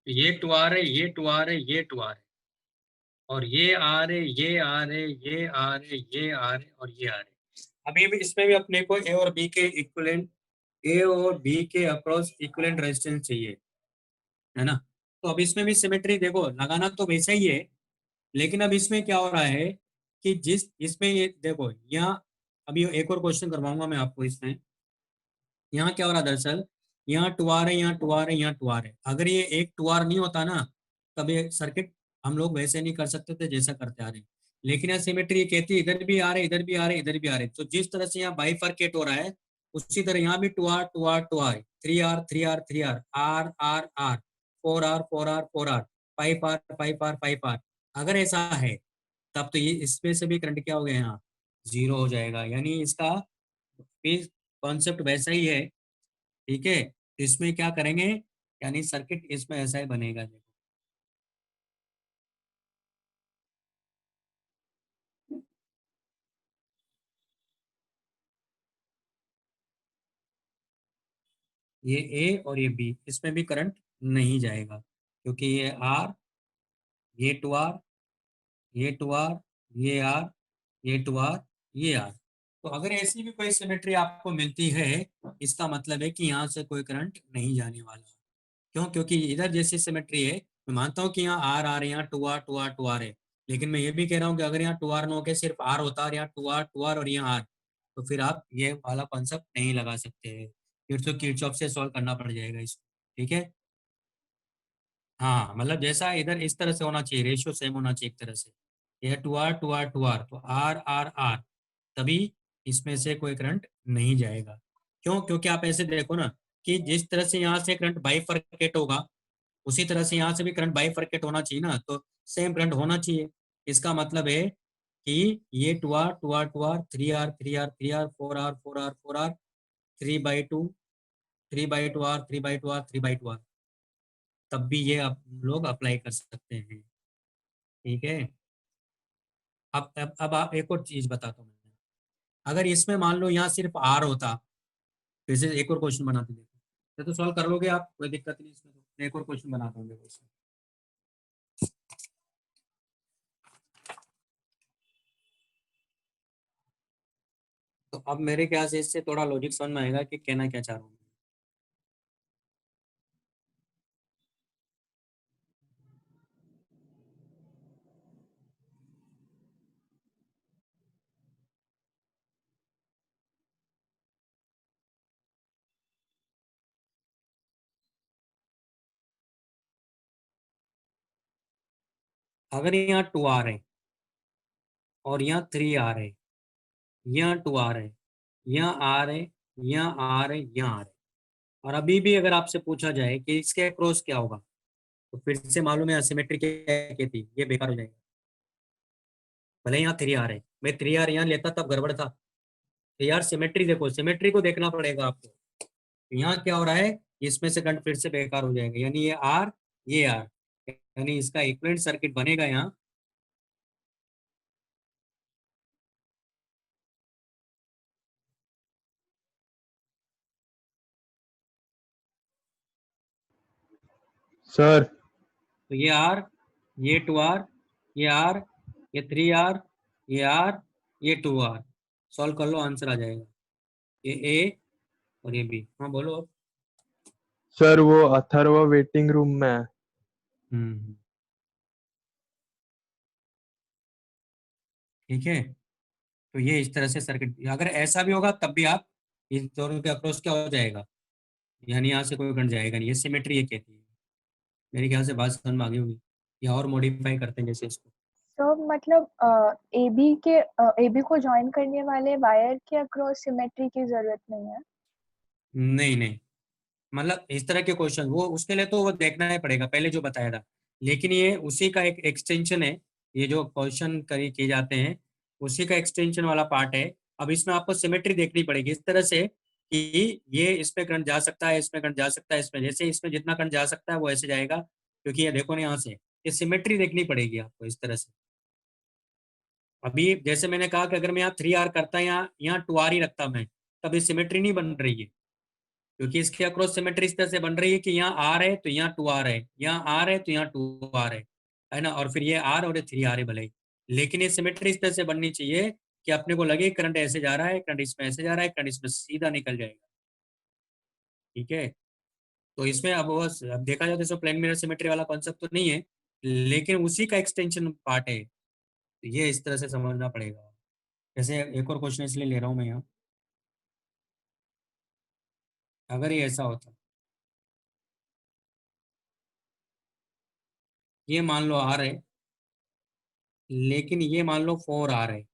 ये टू आर है, ये टू आर है, ये टू आर है, और ये आर है, ये आर है, ये आर है, ये आर है, और ये आर है। अभी भी इसमें भी अपने को ए और बी के इक्विवेलेंट, ए और बी के अक्रॉस इक्विवेलेंट रेजिस्टेंस चाहिए, है ना। तो अब इसमें भी सिमेट्री देखो, लगाना तो वैसा ही है, लेकिन अब इसमें क्या हो रहा है कि जिस इसमें ये देखो यहाँ, अभी एक और क्वेश्चन करवाऊंगा मैं आपको इसमें। यहाँ क्या हो रहा है दरअसल, यहाँ टू आर है, यहाँ टू आर है, यहाँ टू आर है। अगर ये एक टू आर नहीं होता ना, तब ये सर्किट हम लोग वैसे नहीं कर सकते थे जैसा करते आ रहे हैं। लेकिन यहाँ सिमेट्री ये कहती है इधर भी आ रहे, इधर भी आ रहे, इधर भी आ रहे। तो जिस तरह से यहाँ बाइफरकेट हो रहा है, उसी तरह यहाँ भी two R two R two R, three R three R three R, R R R, four R four R four R, five R five R five R. अगर ऐसा है, तब तो ये इसमें से भी करंट क्या हो गया, यहाँ जीरो हो जाएगा। यानी इसका कॉन्सेप्ट वैसा ही है। ठीक है, तो इसमें क्या करेंगे, यानी सर्किट इसमें ऐसा ही बनेगा। देखो ये ए और ये बी, इसमें भी करंट नहीं जाएगा, क्योंकि ये आर, ये टू आर, ये टू आर, ये आर, ये टू आर, ये आर। तो अगर ऐसी भी कोई सिमेट्री आपको मिलती है, इसका मतलब है कि यहाँ से कोई करंट नहीं जाने वाला। क्यों? क्योंकि इधर जैसी सिमेट्री है, मैं मानता हूँ कि यहाँ आर आर है, यहाँ two R two R two R है, लेकिन मैं ये भी कह रहा हूँ कि अगर यहाँ टू आर न होकर सिर्फ आर होता और यहाँ टू आर और यहाँ आर, तो फिर आप ये वाला कॉन्सेप्ट नहीं लगा सकते हैं, फिर तो किरचॉफ से सॉल्व करना पड़ जाएगा इसको। ठीक है, हाँ मतलब जैसा इधर इस तरह से होना चाहिए, रेशियो सेम होना चाहिए एक तरह से। यह two R two R two R, तो आर आर आर, तभी इसमें से कोई करंट नहीं जाएगा। क्यों? क्योंकि आप ऐसे देखो ना, कि जिस तरह से यहाँ से करंट बाइफरकेट होगा, उसी तरह से यहाँ से भी करंट बाइफरकेट होना चाहिए ना, तो सेम करंट होना चाहिए। इसका मतलब है कि ये two R two R two R, three R three R three R, four R four R four R, three by two, three by two R, three by two R, three by two R, तब भी ये आप लोग apply कर सकते हैं। ठीक है, अब आप एक और चीज बताता हूँ मैं। अगर इसमें मान लो यहाँ सिर्फ आर होता, फिर से एक और क्वेश्चन बनाते देखो, ये तो सॉल्व कर लोगे आप, कोई दिक्कत नहीं इसमें। तो मैं एक और क्वेश्चन बनाता हूँ देखो इसमें। तो अब मेरे ख्याल से इससे थोड़ा लॉजिक समझ में आएगा कि कहना क्या चाह रहा हूँ। अगर यहाँ टू आर है और यहाँ थ्री आर है, यहाँ टू आर है, यहाँ आर है, यहाँ आर है, यहाँ आर है, और अभी भी अगर आपसे पूछा जाए कि इसके अक्रॉस क्या होगा, तो फिर से मालूम है असिमेट्री क्या कहती है, ये बेकार हो जाएगा। भले यहाँ थ्री आर है, मैं 3R यहाँ लेता तब गड़बड़ था। तो यार सिमेट्री देखो, सिमेट्री को देखना पड़ेगा आपको। तो यहाँ क्या हो रहा है, इसमें से करंट फिर से बेकार हो जाएगा, यानी ये R ये R, यानी इसका इक्विवेलेंट सर्किट बनेगा यहाँ। सर तो ये R, ये 2R, ये R, ये 3R, ये R, ये 2R, सॉल्व कर लो, आंसर आ जाएगा। ये A और ये B। हाँ बोलो अब। सर वो अथर्व वेटिंग रूम में है। हम्म, ठीक है। तो ये इस तरह से सर्किट, अगर ऐसा भी होगा तब भी आप इन दोनों के अक्रॉस क्या हो जाएगा, यानी यहाँ से कोई करंट जाएगा नहीं। ये सिमेट्री ये कहती है। मेरे ख्याल से बात समझ में आ गई होगी, या और मॉडिफाई करते हैं जैसे इसको। तो मतलब ए बी को ज्वाइन करने वाले वायर के अक्रॉस सिमेट्री की जरूरत नहीं है। नहीं नहीं, मतलब इस तरह के क्वेश्चन वो उसके लिए तो वो देखना ही पड़ेगा, पहले जो बताया था। लेकिन ये उसी का एक एक्सटेंशन है, ये जो क्वेश्चन किए जाते हैं उसी का एक्सटेंशन वाला पार्ट है। अब इसमें आपको सिमेट्री देखनी पड़ेगी इस तरह से कि ये इसमें करंट जा सकता है, इसमें करंट जा सकता है, इसमें जैसे इसमें जितना करंट जा सकता है वो ऐसे जाएगा, क्योंकि ये देखो ना यहाँ से, ये सिमेट्री देखनी पड़ेगी आपको इस तरह से। अभी जैसे मैंने कहा कि अगर मैं यहाँ 3R करता, यहाँ 2R ही रखता मैं, तब ये सिमेट्री नहीं बन रही है, क्योंकि इसके अक्रॉस सिमेट्री इस तरह से बन रही है कि यहाँ R है तो यहाँ 2R है, यहाँ R है तो यहाँ 2R है ना, और फिर ये R और ये 3R है भले ही। लेकिन ये सिमेट्री इस तरह से बननी चाहिए कि अपने को लगे करंट ऐसे जा रहा है, करंट इसमें ऐसे जा रहा है, करंट इसमें सीधा निकल जाएगा। ठीक है। तो इसमें अब देखा जाए तो प्लेन मिरर सिमेट्री वाला कॉन्सेप्ट तो नहीं है, लेकिन उसी का एक्सटेंशन पार्ट है। तो ये इस तरह से समझना पड़ेगा। जैसे एक और क्वेश्चन इसलिए ले रहा हूँ मैं यहाँ, अगर ये ऐसा होता, ये मान लो R है, लेकिन ये मान लो 4R है,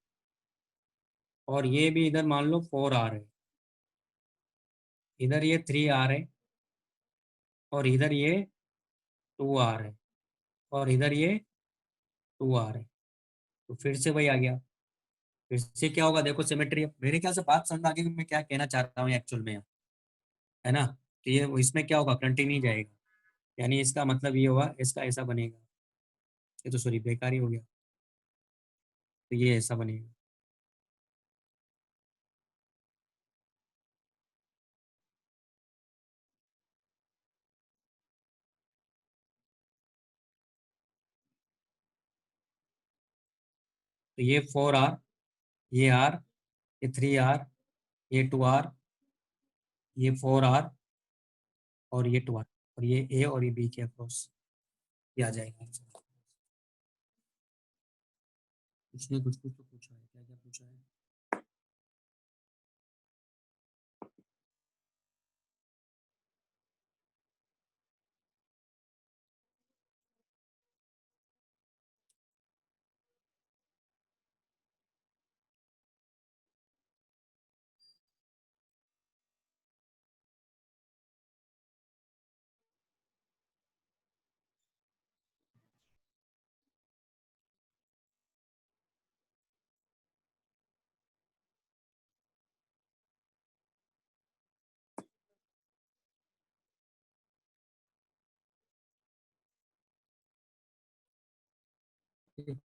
और ये भी इधर मान लो 4R है, इधर ये 3R है, और इधर ये 2R है, और इधर ये 2R है। तो फिर से वही आ गया, फिर से क्या होगा देखो सिमेट्री। मेरे ख्याल से बात समझ आ गई कि मैं क्या कहना चाहता हूँ एक्चुअल में, है ना। तो ये इसमें क्या होगा, करंट ही नहीं जाएगा, यानी इसका मतलब ये होगा, इसका ऐसा बनेगा, ये तो सॉरी बेकार ही हो गया, तो ये ऐसा बनेगा। तो ये 4R, ये R, ये 3R, ये 2R, ये 4R, और ये 2R, और ये A और ये B के अक्रॉस ये आ जाएगा। कुछ नहीं, कुछ कुछ तो पूछा है, क्या क्या पूछा है।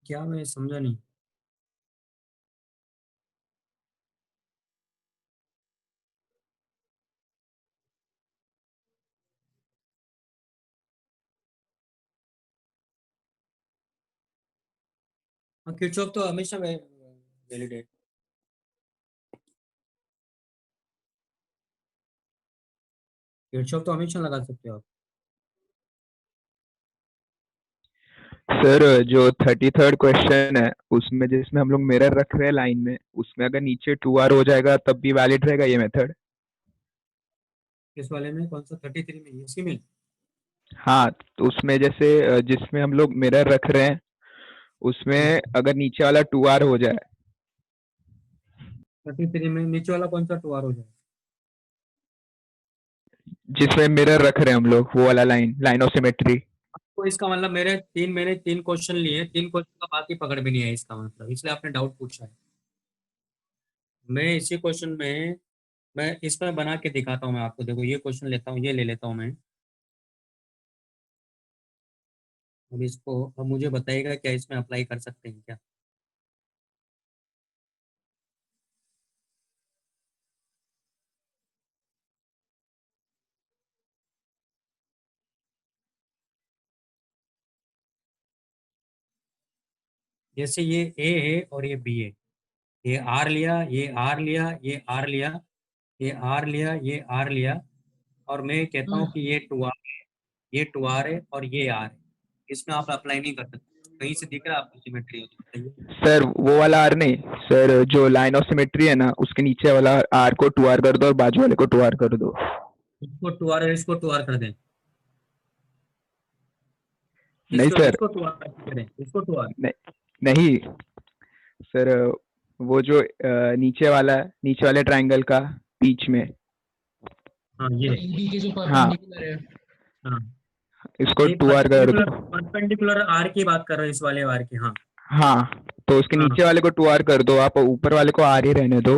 क्या, मैं समझा नहीं। हाँ, किरचॉफ तो हमेशा वैलिड है। किरचॉफ तो हमेशा लगा सकते हो आप। सर जो 33rd क्वेश्चन है उसमें जिसमें हम लोग मिरर रख रहे हैं लाइन में, उसमें अगर नीचे 2R हो जाएगा तब भी वैलिड रहेगा ये मेथड? इस वाले में कौन सा 33 में, इसी में? हाँ, तो उसमें जैसे जिसमें हम लोग मिरर रख रहे हैं उसमें अगर नीचे वाला 2R हो जाए, 33 में नीचे वाला कौन सा 2R हो जाए? जिसमें मिरर रख रहे हैं हम लोग वो वाला लाइन ऑफ सिमेट्री। तो इसका मतलब मैंने तीन क्वेश्चन लिए, तीन क्वेश्चन का बात ही पकड़ भी नहीं है इसका मतलब, इसलिए आपने डाउट पूछा है। मैं इसी क्वेश्चन में मैं इसमें बना के दिखाता हूँ मैं आपको, देखो ये क्वेश्चन लेता हूँ, ये ले लेता हूँ मैं। अब इसको अब मुझे बताइएगा क्या इसमें अप्लाई कर सकते हैं क्या। जैसे ये ए है और ये बी है, ये आर लिया, ये आर लिया, ये आर लिया, ये आर लिया, ये आर लिया, और मैं कहता हूँ कि ये टू आर है, ये टू आर है और ये आर है। इसमें आप अप्लाई नहीं कर सकते, कहीं से दिख रहा है आपको सिमेट्री हो तो बताइए। सर वो वाला आर नहीं सर, जो लाइन ऑफ सिमेट्री है ना उसके नीचे वाला आर को 2R कर दो और बाजू वाले को 2R कर दो। इसको टू आर और इसको टू आर कर दें। नहीं सर, इसको टू आर करें, इसको टू आर। नहीं सर, वो जो नीचे वाले ट्रायंगल का बीच में, हाँ ये AB के जो हाँ परपेंडिकुलर है। हाँ इसको ये 2R कर दो। परपेंडिकुलर आर की बात कर रहे हो, इस वाले आर की। हाँ हाँ तो उसके हाँ। नीचे वाले को 2R कर दो, आप ऊपर वाले को आर ही रहने दो,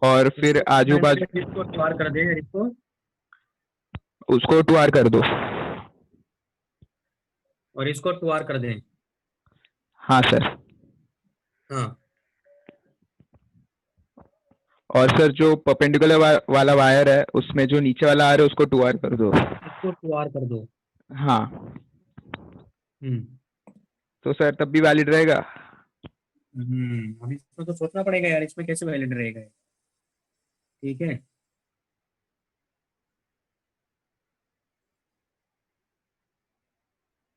और फिर आजू बाजू इसको टू आर कर दे, इसको उसको 2R कर दो। और इसको टू आर कर दें। हाँ सर। हाँ और सर जो परपेंडिकुलर वाला वायर है उसमें जो नीचे वाला आर है उसको 2R कर दो। इसको टू आर कर दो। हाँ तो सर तब भी वैलिड रहेगा। अभी इसमें तो सोचना पड़ेगा यार, इसमें कैसे वैलिड रहेगा ये। ठीक है,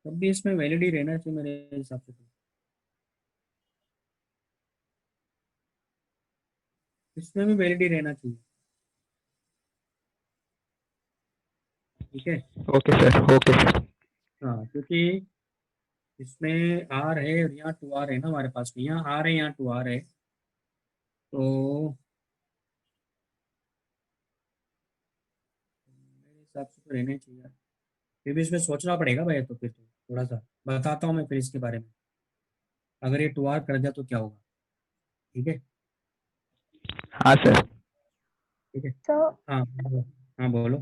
तब भी इसमें वैलिड ही रहना चाहिए मेरे हिसाब से तो। इसमें भी वैलिड ही रहना चाहिए। ठीक है, ओके सर, ओके सर। हाँ क्योंकि इसमें आर है और यहाँ टू आर है ना हमारे पास में, यहाँ आर है यहाँ टू आर है, तो मेरे हिसाब से तो रहना ही चाहिए यार। फिर भी इसमें सोचना पड़ेगा भाई, तो फिर तो थोड़ा सा बताता हूँ मैं फिर इसके बारे में। अगर ये टू आर कर दिया तो क्या होगा। ठीक है, हाँ सर। ठीक है। तो हाँ हाँ बोलो।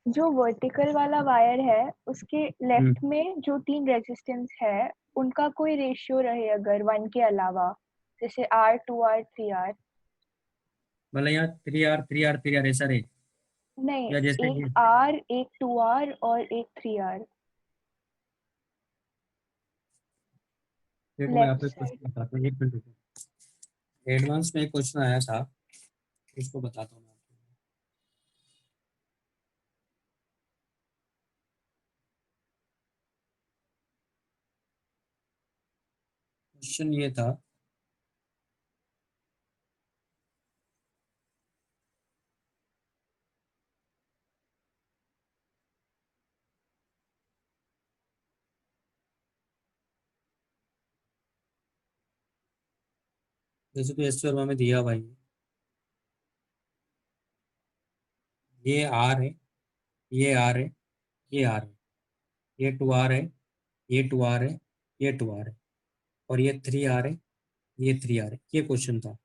जो वर्टिकल वाला वायर है उसके लेफ्ट में जो 3 रेजिस्टेंस है उनका कोई रेशियो रहे अगर 1 के अलावा, जैसे R 2R 3R। मतलब यहाँ 3R ऐसा रहे, नहीं, या जैसे एक R एक 2R और एक 3R देखो मैं लेफ्ट आपको एक साइड। क्वेश्चन बताता हूँ, एक मिनट रुको। एडवांस में एक क्वेश्चन आया था, उसको बताता हूँ मैं आपको। क्वेश्चन ये था, जैसे तो एस वर्मा में दिया भाई, ये आर है, ये आर है, ये आर है, ये टू आर है, ये टू आर है, ये टू आर है, और ये थ्री आर है, ये थ्री आर है। ये क्वेश्चन था।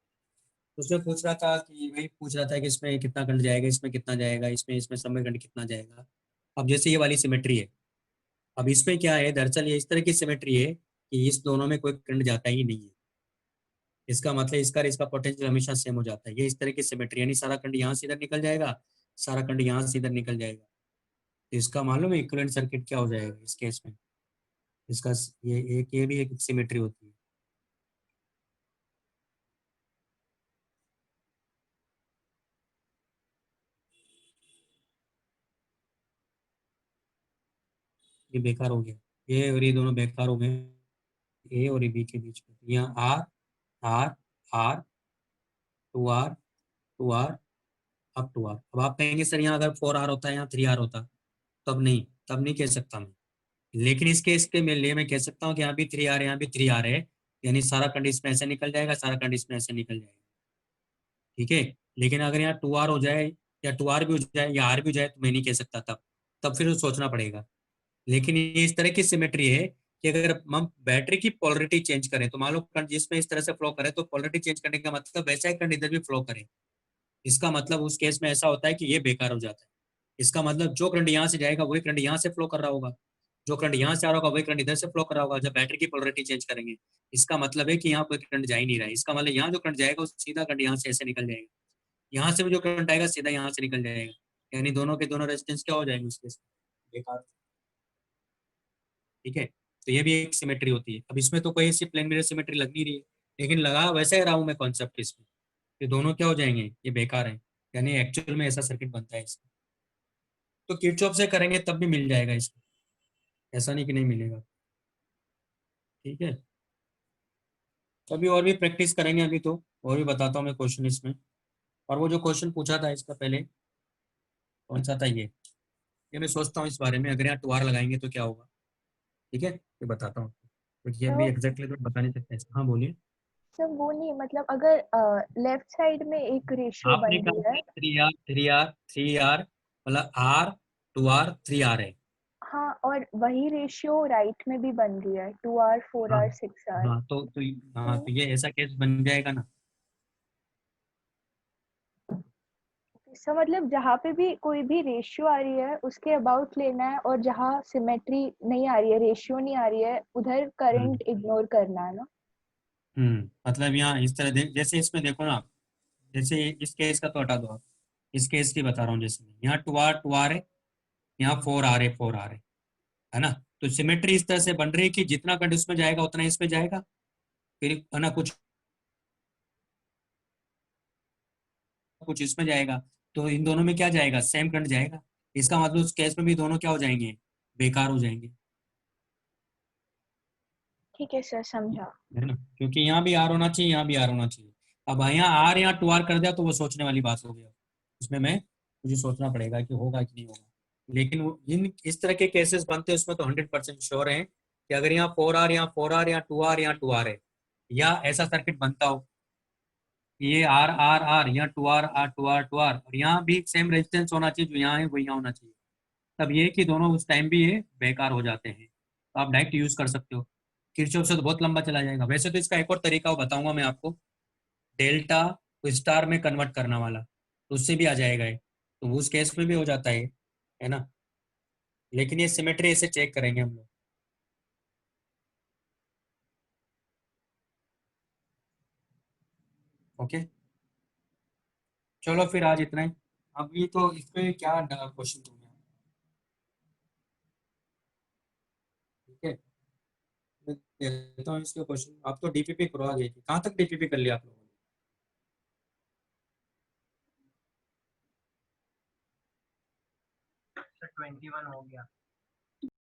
उसमें पूछ रहा था कि वही पूछ रहा था कि इसमें कितना करंट जाएगा, इसमें कितना जाएगा, इसमें इसमें सब में करंट कितना जाएगा। अब जैसे ये वाली सिमेट्री है, अब इसमें क्या है, दरअसल ये इस तरह की सिमेट्री है कि इस दोनों में कोई करंट जाता ही नहीं है। इसका मतलब इसका पोटेंशियल हमेशा सेम हो जाता है। ये इस तरह की सिमेट्री, यानी सारा करंट यहाँ से इधर निकल जाएगा, सारा करंट यहाँ से इधर निकल जाएगा। तो इसका मालूम है इक्विवेलेंट सर्किट क्या हो जाएगा इस केस में। इसका ये भी एक सिमेट्री होती है। ये बेकार हो गया, ये और ये दोनों बेकार हो गए, ए और ए बी के बीच में। यहाँ R R R two R two R अब टू आर। अब आप कहेंगे सर यहाँ अगर 4R होता है, यहाँ 3R होता, तब नहीं कह सकता मैं। लेकिन इस केस के लिए मैं कह सकता हूँ कि यहाँ भी 3R है, यहाँ भी 3R है, यानी सारा करंट इसमें ऐसे निकल जाएगा, सारा करंट इसमें ऐसे निकल जाएगा। ठीक है, लेकिन अगर यहाँ 2R हो जाए या 2R भी हो जाए या R भी हो जाए तो मैं नहीं कह सकता। तब फिर सोचना पड़ेगा। लेकिन ये इस तरह की सिमेट्री है कि अगर हम बैटरी की पोलरिटी चेंज करें तो मान लो करंट जिसमें इस तरह से फ्लो करे तो पोलरिटी चेंज करने का मतलब वैसा ही करंट इधर भी फ्लो करे। इसका मतलब उस केस में ऐसा होता है कि ये बेकार हो जाता है। इसका मतलब जो करंट यहाँ से जाएगा वही करंट यहाँ से फ्लो कर रहा होगा, जो करंट यहाँ से आ रहा होगा वही करंट इधर से फ्लो कर रहा होगा जब बैटरी की पोलरिटी चेंज करेंगे। इसका मतलब है कि यहाँ कोई करंट जा ही नहीं रहा है। इसका मतलब यहाँ जो करंट जाएगा वो सीधा करंट यहाँ से ऐसे निकल जाएगा, यहाँ से भी जो करंट आएगा सीधा यहाँ से निकल जाएगा, यानी दोनों के दोनों रेजिस्टेंस क्या हो जाएंगे उसके बेकार। ठीक है, तो ये भी एक सिमेट्री होती है। अब इसमें तो कोई ऐसी प्लेन मिरर सिमेट्री लग नहीं रही है, लेकिन लगा वैसे ही रहा हूँ मैं कॉन्सेप्ट इसमें, ये दोनों क्या हो जाएंगे, ये बेकार है, यानी एक्चुअल में ऐसा सर्किट बनता है इसका। तो किरचॉफ से करेंगे तब भी मिल जाएगा इसका, ऐसा नहीं कि नहीं मिलेगा। ठीक है, तो अभी और भी प्रैक्टिस करेंगे, अभी तो और भी बताता हूँ मैं क्वेश्चन इसमें। और वो जो क्वेश्चन पूछा था इसका पहले कौन सा था, ये मैं सोचता हूँ इस बारे में, अगर यहाँ टू आर लगाएंगे तो क्या होगा। ठीक है, ये बताता हूँ, क्योंकि अभी तो एग्जैक्टली तो बता नहीं सकते। हाँ बोलिए। सब वो नहीं, मतलब अगर लेफ्ट साइड में एक रेशियो आपने बन रही कहा है। 3R मतलब R 2R 3R है। हाँ, और वही रेशियो राइट में भी बन रही है, 2R हाँ 4R 6R। हाँ, हाँ तो ये ऐसा केस बन जाएगा ना। इसका मतलब जहाँ पे भी कोई भी रेशियो आ रही है उसके अबाउट लेना है, और जहाँ सिमेट्री नहीं आ रही है, रेशियो नहीं आ रही है, उधर करंट इग्नोर करना है ना। मतलब यहाँ इस तरह जैसे इसमें देखो ना आप, जैसे इस केस का तो हटा दो आप, इस केस की बता रहा हूँ। जैसे यहाँ 2R है, यहाँ 4R है ना। तो सिमेट्री इस तरह से बन रही है कि जितना करंट उसमें जाएगा उतना इसमें जाएगा, फिर है ना कुछ कुछ इसमें जाएगा, तो इन दोनों में क्या जाएगा, सेम करंट जाएगा। इसका मतलब उस केस में भी दोनों क्या हो जाएंगे, बेकार हो जाएंगे। ठीक है सर, समझा। है ना, क्योंकि यहाँ भी आर होना चाहिए, यहाँ भी आर होना चाहिए। अब यहाँ आर यहाँ 2R कर दिया तो वो सोचने वाली बात हो गया, उसमें मुझे सोचना पड़ेगा कि होगा कि नहीं होगा। लेकिन वो इन इस तरह के केसेस बनते हैं उसमें तो 100% श्योर है कि अगर यहाँ 4R यहाँ 4R यहाँ 2R यहाँ 2R है, या ऐसा सर्किट बनता हो ये आर आर आर यहाँ 2R और यहाँ भी सेम रेजिस्टेंस होना चाहिए, जो यहाँ है वो यहाँ होना चाहिए, तब ये कि दोनों उस टाइम भी ये बेकार हो जाते हैं, तो आप डायरेक्ट यूज कर सकते हो। किरचॉफ से तो बहुत लंबा चला जाएगा। वैसे तो इसका एक और तरीका बताऊंगा मैं आपको, डेल्टा को स्टार में कन्वर्ट करना वाला, तो उससे भी आ जाएगा ये, तो उस केस में भी हो जाता है ना। लेकिन ये सिमेट्री ऐसे चेक करेंगे हम लोग। ओके, चलो फिर आज इतना ही। अभी तो इस पे क्या क्वेश्चन दूंगा, ठीक है, मैं देता हूँ इसके क्वेश्चन। आप तो डीपीपी करवा गई थी, कहाँ तक डीपीपी कर लिया आप लोगों ने। सर 21 हो गया।